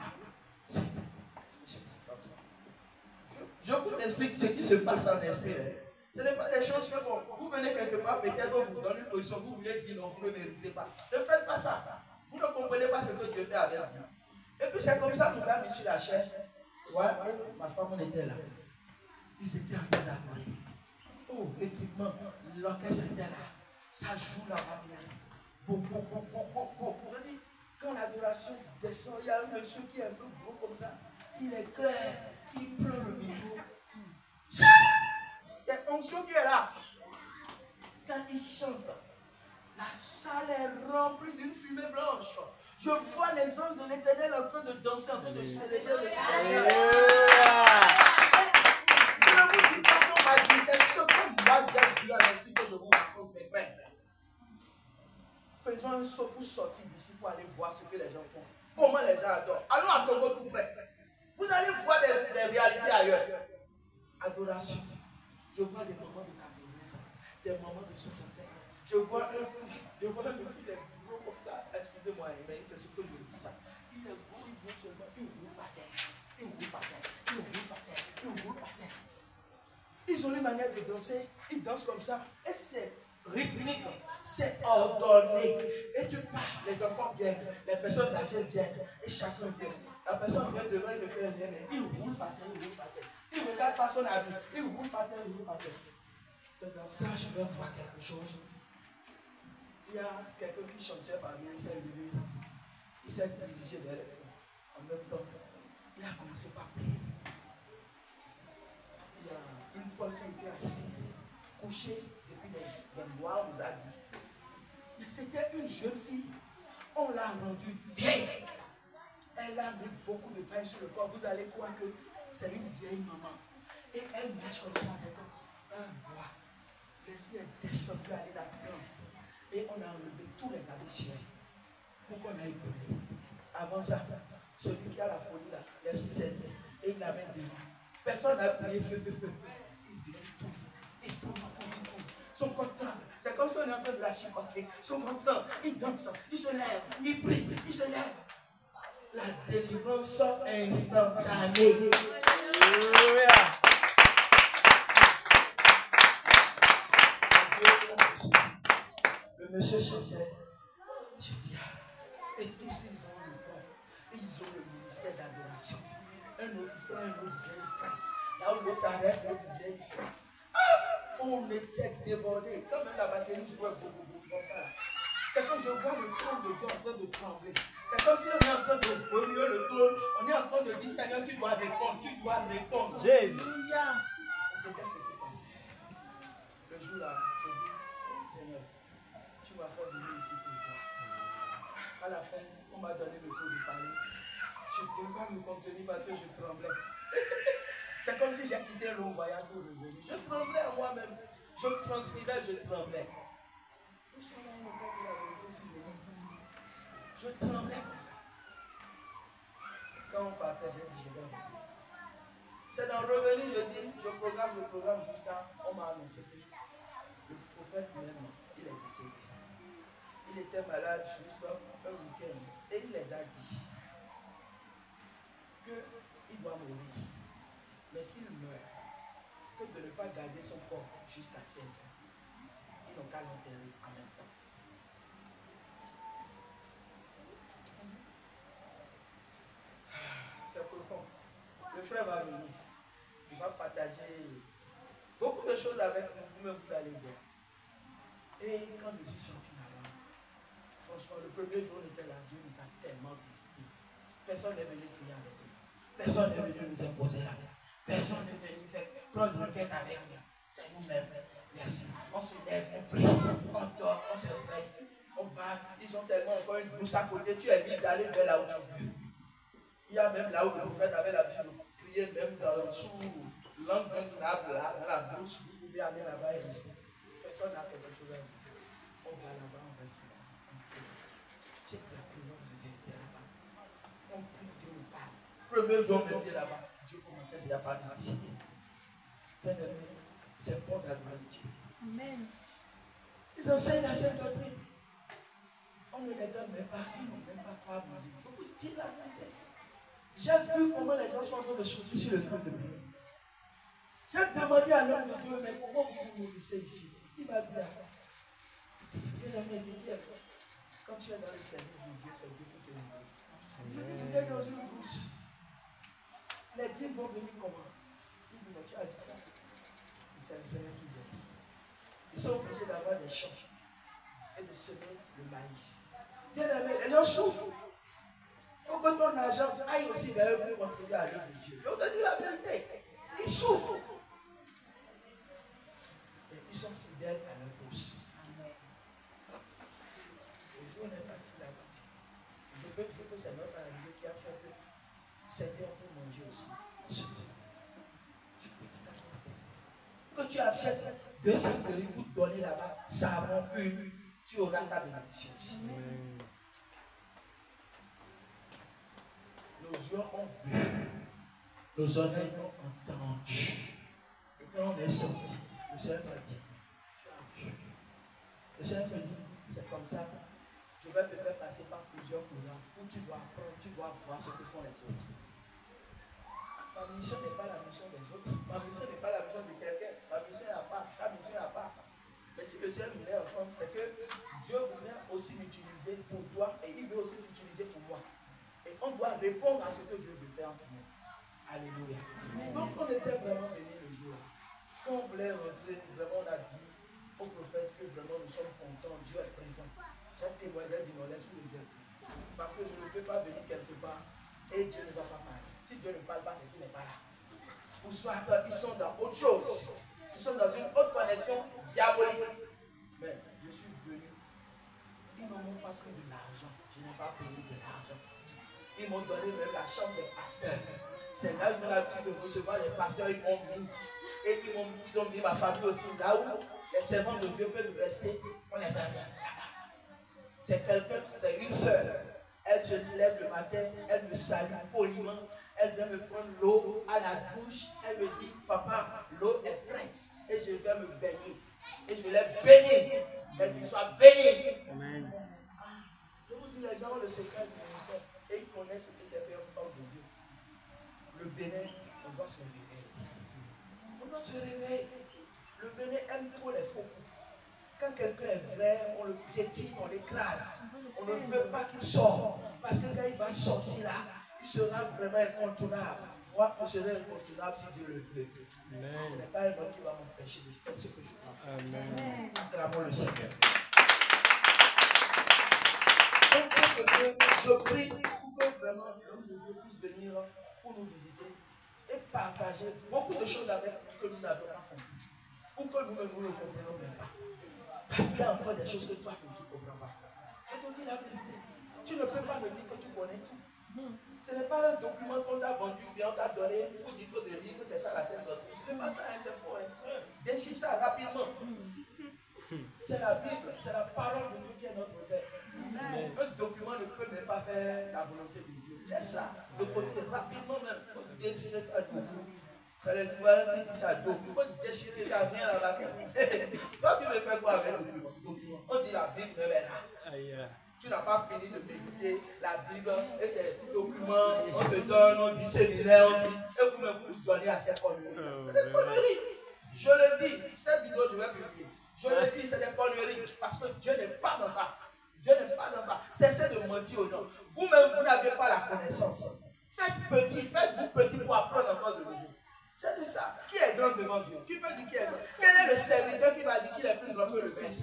c'est qu'est-ce qui se passe comme ça? Je vous explique ce qui se passe en esprit. Ce n'est pas des choses que bon, vous venez quelque part, peut-être on vous donne une position, vous voulez dire non, vous ne méritez pas. Ne faites pas ça. Vous ne comprenez pas ce que Dieu fait avec vous. Et puis c'est comme ça qu'on nous a mis sur la chaîne. Ouais, ma femme, on était là. Ils étaient en train d'adorer. Oh, l'équipement, l'orchestre était là. Ça joue là-bas bien. Je dis, quand l'adoration descend, il y a un monsieur qui est un peu gros comme ça. Il est clair, il prend le micro. C'est onction qui est là. Quand il chante, la salle est remplie d'une fumée blanche. Je vois les anges de l'Éternel en train de danser, en train de célébrer le Seigneur. Je ne vous dis pas qu'on m'a dit, c'est ce que moi j'ai vu dans l'esprit que je vous raconte, mes frères. Faisons un saut pour sortir d'ici pour aller voir ce que les gens font. Comment les gens adorent. Allons à Togo tout près. Vous allez voir des réalités ailleurs. Adoration. Je vois des mamans de 80 ans, des mamans de 65 ans. Je vois un monsieur, il est gros comme ça. Excusez-moi, mais c'est ce que je dis ça. Il est gros, il bouge seulement, il roule par terre. Il roule par terre, il roule par terre, il roule par terre. Ils ont une manière de danser, ils dansent comme ça. Et c'est rythmique, c'est ordonné. Et tu pars, les enfants viennent, les personnes âgées viennent, et chacun vient. La personne vient devant, il ne fait rien, mais il roule par terre, il roule par terre. Il ne regarde pas son avis, il roule par terre, il roule par terre. C'est dans ça que je vais voir quelque chose. Il y a quelqu'un qui chantait parmi eux, il s'est levé, il s'est dirigé vers les femmes. En même temps, il a commencé par prier. Il y a une folle qui était assise, couchée depuis des mois, on nous a dit. Mais c'était une jeune fille. On l'a rendue vieille. Elle a mis beaucoup de pain sur le corps. Vous allez croire que c'est une vieille maman. Et elle marche comme ça avec un bois. L'esprit est descendu à aller là-dedans. Et on a enlevé tous les habits sur elle. Pour qu'on aille brûler. Avant ça, celui qui a la folie là, l'esprit s'est dit. Et il avait dit. Personne n'a prié feu. Il vient, il tourne. Son corps tremble. C'est comme si on est en train de la chicoter. Son corps tremble. Il danse. Il se lève. Il prie. Il se lève. La délivrance instantanée. Alléluia. Le monsieur chantait. Je dis, et tous ils ont le don. Ils ont le ministère d'adoration. Un autre prend, un autre vieil prend. Là où l'autre s'arrête, l'autre vieil prend. On était débordés. Quand même la batterie jouait beaucoup comme ça. C'est quand je vois le trône de Dieu en train de trembler. C'est comme si on est en train de remuer le trône. On est en train de dire, Seigneur, tu dois répondre. Tu dois répondre. Jésus. C'était ce qui passait. Le jour là, je dis, Seigneur, tu m'as fait venir ici pour toi. À la fin, on m'a donné le coup de parler. Je ne pouvais pas me contenir parce que je tremblais. C'est comme si j'ai quitté un long voyage pour revenir. Je tremblais à moi-même. Je transpirais, je tremblais. Je tremblais comme ça. Quand on partait, j'ai dit, je vais revenir. C'est dans revenir, je dis, je programme jusqu'à, on m'a annoncé que le prophète même, il est décédé. Il était malade juste un week-end et il les a dit qu'il doit mourir. Mais s'il meurt, que de ne pas garder son corps jusqu'à 16 ans. Ils n'ont qu'à l'enterrer en même temps. C'est profond. Le frère va venir. Il va partager beaucoup de choses avec nous. Vous-même, vous allez voir. Et quand je suis sorti là-bas, franchement, le premier jour, on était là. Dieu nous a tellement visités. Personne n'est venu prier avec nous. Personne n'est venu nous imposer la main. Personne n'est venu faire prendre une quête avec nous. C'est nous-mêmes. Merci. On se lève, on prie, on dort, on se réveille. On va. Ils ont tellement encore une brousse à côté. Tu es libre d'aller vers là où tu veux. Il y a même là où le prophète avait l'habitude de prier, même sous l'angle d'un arbre là, dans la brousse. Vous pouvez aller là-bas et rester. Personne n'a quelque chose à dire. On va là-bas, on reste là. On prie. Check la présence de Dieu était là-bas. On prie, Dieu nous parle. Premier jour, on était là-bas. Dieu commençait déjà par nous visiter. Bien-aimé, c'est bon d'adorer Dieu. Amen. Ils enseignent la sainte doctrine. On ne les donne même pas. Ils n'ont même pas croire à musique. Je vous dis la vérité. J'ai vu comment les gens sont en train de souffrir sur le camp de prière. J'ai demandé à l'homme de Dieu, mais comment vous nourrissez ici? Il m'a dit, bien-aimé Ézéchiel, quand tu es dans le service de Dieu, c'est Dieu qui te nourrit. Je dis, vous êtes dans une brousse. Les dîmes vont venir comment? Il dit, mais tu as dit ça. C'est le Seigneur qui vient. Ils sont obligés d'avoir des champs et de semer le maïs. Bien-aimé, les gens souffrent. Il faut que ton argent aille aussi vers eux pour contribuer à l'œuvre de Dieu. Je vous ai dit la vérité. Ils souffrent. Et ils sont fidèles à leur bourse. Le jour où on est parti là-bas, je peux dire que c'est notre arrivée qui a fait que c'était un peu manger aussi. Je vous dis la vérité. Que tu achètes 200 de pour donner là-bas, savon une, tu auras ta bénédiction aussi. Nos yeux ont vu, nos oreilles ont entendu. Et quand on est sorti, le Seigneur m'a dit, tu as vu. Le Seigneur me dit, c'est comme ça. Je vais te faire passer par plusieurs courants où tu dois apprendre, tu dois voir ce que font les autres. Ma mission n'est pas la mission des autres. Ma mission n'est pas la mission de quelqu'un. Ma mission est à part. Ta mission est à part. Mais si le ciel nous met ensemble, c'est que Dieu voudrait aussi m'utiliser pour toi et il veut aussi t'utiliser pour moi. Et on doit répondre à ce que Dieu veut faire entre nous. Alléluia. Donc on était vraiment bénis le jour. Quand on voulait rentrer, vraiment on a dit au prophète que vraiment nous sommes contents, Dieu est présent. J'ai témoigné dit non, l'esprit de Dieu est présent. Parce que je ne peux pas venir quelque part et Dieu ne va pas parler. Si Dieu ne parle pas, c'est qu'il n'est pas là. Ou soit ils sont dans autre chose. Ils sont dans une autre connexion diabolique. Mais je suis venu. Ils ne m'ont pas pris de l'argent. Je n'ai pas payé de l'argent. Ils m'ont donné même la chambre des pasteurs. C'est là où j'ai l'habitude de recevoir les pasteurs. Ils m'ont mis. Et ils ont mis ma famille aussi. Là où les servants de Dieu peuvent rester. On les a mis là-bas. C'est quelqu'un, c'est une sœur. Elle se lève le matin, elle me salue poliment. Elle vient me prendre l'eau à la douche. Elle me dit, papa, l'eau est prête. Et je vais me baigner. Et je l'ai béni. Et qu'il soit béni. Amen. Je vous dis, les gens ont le secret du ministère. Et ils connaissent ce que c'est qu'un homme de Dieu. Le Bénin, on doit se réveiller. On doit se réveiller. Le Bénin aime trop les faux coups. Quand quelqu'un est vrai, on le piétine, on l'écrase. On ne veut pas qu'il sorte. Parce que quand il va sortir là, il sera vraiment incontournable. Moi, je serai incontournable si Dieu le veut. Amen. Ce n'est pas un homme qui va m'empêcher de faire ce que je dois faire. Amen. Acclamons le Seigneur. Donc, je prie pour que vraiment l'homme de Dieu puisse venir pour nous visiter et partager beaucoup de choses avec nous que nous n'avons pas compris. Ou que nous ne comprenons même pas. Parce qu'il y a encore des choses que toi, tu ne comprends pas. Je te dis la vérité. Tu ne peux pas me dire que tu connais tout. Ce n'est pas un document qu'on t'a vendu, bien on t'a donné pour dire de lire que c'est ça la sainte doctrine. Ce n'est pas ça, hein, c'est faux. Hein. Déchire ça rapidement. C'est la Bible, c'est la parole de Dieu qui est notre Père. Un document ne peut même pas faire la volonté de Dieu. C'est ça. De côté, rapidement même, il faut déchirer ça à Dieu. C'est les Ivoiriens qui disent ça à Dieu. Il faut déchirer, il n'y a rien là-bas. Toi, tu veux faire quoi avec le document? pas fini de méditer la Bible et ses documents, on te donne, on dit séminaire, on dit, et vous-même vous donnez à ces conneries. C'est des conneries. Je le dis, cette vidéo je vais publier. Je le dis, c'est des conneries parce que Dieu n'est pas dans ça. Dieu n'est pas dans ça. Cessez de mentir aux gens. Vous-même, vous n'avez pas la connaissance. Faites-vous petit pour apprendre encore de nouveau. C'est de ça. Qui est grand devant Dieu? Qui peut dire qui est grand? Quel est le serviteur qui va dire qu'il est plus grand que le maître?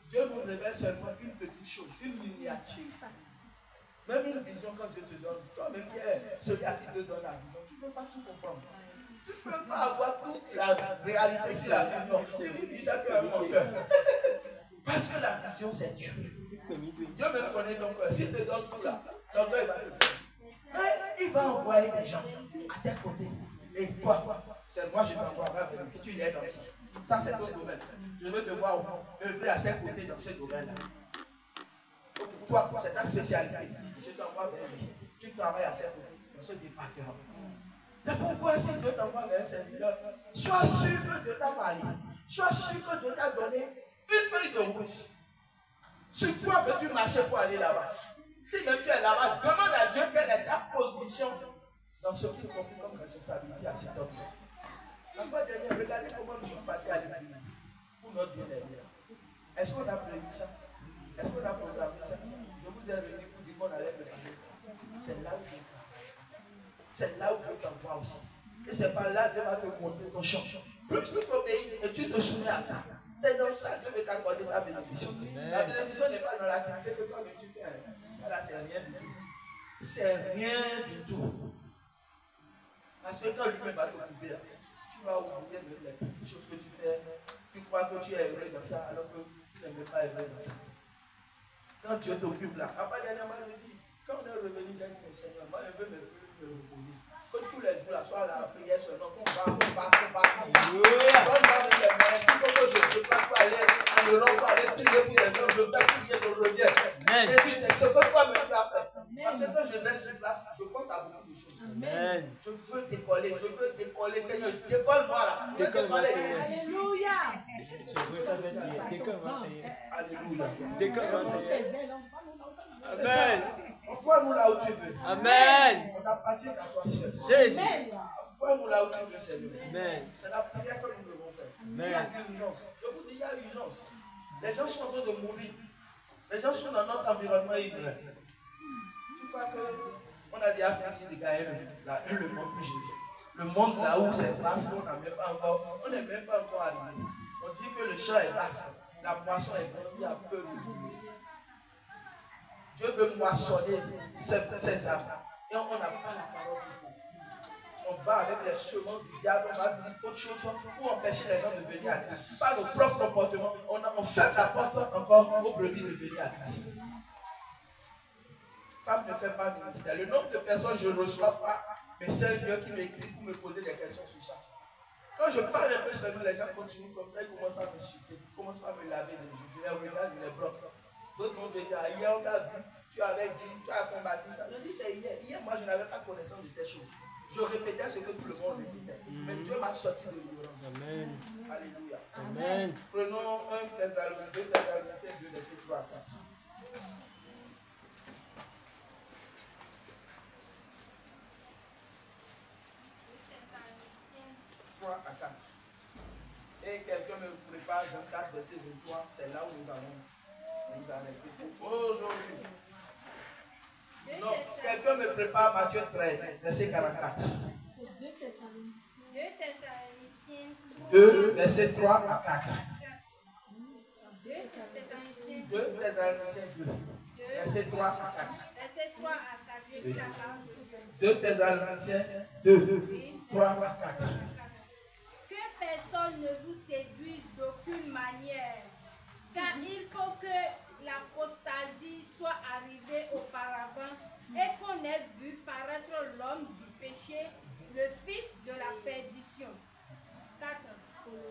Dieu nous révèle seulement une petite chose, une miniature. Même une vision, quand Dieu te donne, toi-même qui est celui à qui te donne la vision, tu ne peux pas tout comprendre. Tu ne peux pas avoir toute la réalité sur la vision. Si tu dis ça, tu as mon cœur. Parce que la vision, c'est Dieu. Dieu me connaît donc, s'il te donne tout là, donc il va te donner. Mais il va envoyer des gens à tes côtés. Et toi, c'est moi, je t'envoierai vers lui. Tu l'es dans ci. Ça, c'est ton domaine. Je veux te voir œuvrer à ses côtés dans ce domaine-là. Okay, toi, c'est ta spécialité. Je t'envoie vers lui. Tu travailles à ses côtés dans ce département. C'est pourquoi si Dieu t'envoie vers un serviteur, sois sûr que Dieu t'a parlé. Sois sûr que Dieu t'a donné une feuille de route. Sur quoi veux-tu marcher pour aller là-bas? Si même tu es là-bas, demande à Dieu quelle est ta position dans ce qu'il confie comme responsabilité à cet homme. La fois dernière, regardez comment nous sommes passés à l'église pour notre bien-être. Est-ce qu'on a prévu ça? Est-ce qu'on a programmé ça? Je vous ai réuni pour dire qu'on allait préparer ça. C'est là où Dieu travaille ça. C'est là où Dieu t'envoie aussi. Et c'est pas là que Dieu va te montrer ton champ. Plus que ton pays, et tu te soumets à ça. C'est dans ça que Dieu veut t'accorder ta bénédiction. La bénédiction n'est pas dans l'activité que toi-même tu fais. Ça là, c'est rien du tout. C'est rien du tout. Parce que quand lui-même va t'occuper, tu vas oublier même les petites choses que tu fais. Tu crois que tu es heureux dans ça, alors que tu n'es même pas heureux dans ça. Quand Dieu t'occupe là, après dernièrement, il me dit, quand on est revenu d'un Seigneur, moi je veux me reposer. Que tous les jours, la soirée, la prière seulement, qu'on va. Quand on va avec les mains, si je ne peux pas aller en Europe, pour aller prier pour les gens, je vais prier, je reviens. Et ce que toi-même tu as fait. Parce que quand je reste sur place, je pense à beaucoup de choses. Amen. Je veux décoller, Seigneur. Décolle-moi là. Décolle-moi. Alléluia. Alléluia. Amen. Envoie-nous là où tu veux. Amen. On n'appartient qu'à toi seul. Jésus. Envoie-nous là où tu veux, Seigneur. Amen. C'est la prière que nous devons faire. Amen. Il y a urgence. Je vous dis, il y a urgence. Les gens sont en train de mourir. Les gens sont dans notre environnement ivre. Tu crois qu'on a déjà fini de gagner le monde que j'ai vu. Le monde là où c'est vaste, on n'est même pas encore arrivé. On dit que le champ est vaste. La moisson est grande, il y a peu de tout. Dieu veut moissonner ses âmes. Et on n'a pas la parole du tout. On va avec les semences du diable, on va dire autre chose pour empêcher les gens de venir à Christ. Par nos propres comportements, on ferme la porte encore aux brebis de venir à Christ. Femme ne fait pas ministère. Le nombre de personnes que je ne reçois pas, mais c'est Dieu qui m'écrit pour me poser des questions sur ça. Quand je parle un peu seulement, les gens continuent comme ça, ils commencent à me m'insulter, ils commencent à me laver les yeux. Je les regarde, je les bloque. D'autres vont me dire, hier on t'a vu, tu avais dit, tu as combattu ça. Je dis, c'est hier. Hier, moi, je n'avais pas connaissance de ces choses. Je répétais ce que tout le monde répétait. Mais Dieu m'a sorti de l'ignorance. Amen. Alléluia. Amen. Prenons 1 Thessaloniciens 2, Thessaloniciens 2, verset 3 à 4. 3 à 4. Et quelqu'un me prépare 24, verset 23. C'est là où nous allons nous arrêter pour aujourd'hui. Non, quelqu'un me prépare Matthieu 13, verset 44. 2, verset 3 à 4. 2 Thessaloniciens 2, verset 3 à 4. Verset 3 à 4. 2 Thessaloniciens 2, 3 à 4. Que personne ne vous séduise d'aucune manière, car il faut que l'apostasie soit arrivée auparavant et qu'on ait vu paraître l'homme du péché, le fils de la perdition. 4.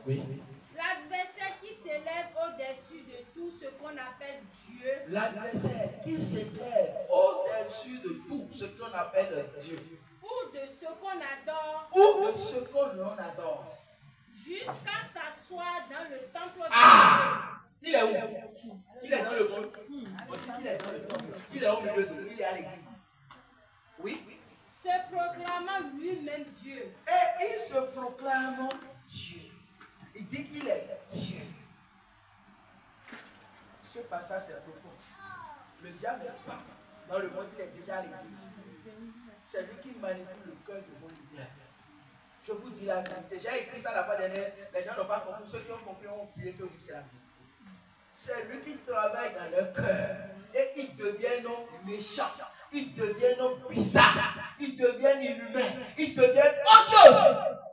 Oui. L'adversaire qui s'élève au-dessus de tout ce qu'on appelle Dieu. L'adversaire qui s'élève au-dessus de tout ce qu'on appelle Dieu. Ou de ce qu'on adore. Ou de ce qu'on adore. Jusqu'à s'asseoir dans le temple de Dieu. Il est où? Il est dans le monde. On dit proclame Dieu. Il dit qu'il est Dieu. Ce passage c'est profond. Le diable n'est pas dans le monde, il est déjà à l'église. C'est lui qui manipule le cœur de vos leaders. Je vous dis la vérité. J'ai écrit ça la fois dernière. Les gens n'ont pas compris. Ceux qui ont compris ont oublié que oui, c'est la vérité. C'est lui qui travaille dans leur cœur. Et ils deviennent méchants. Ils deviennent bizarres. Ils deviennent inhumains. Ils deviennent autre chose.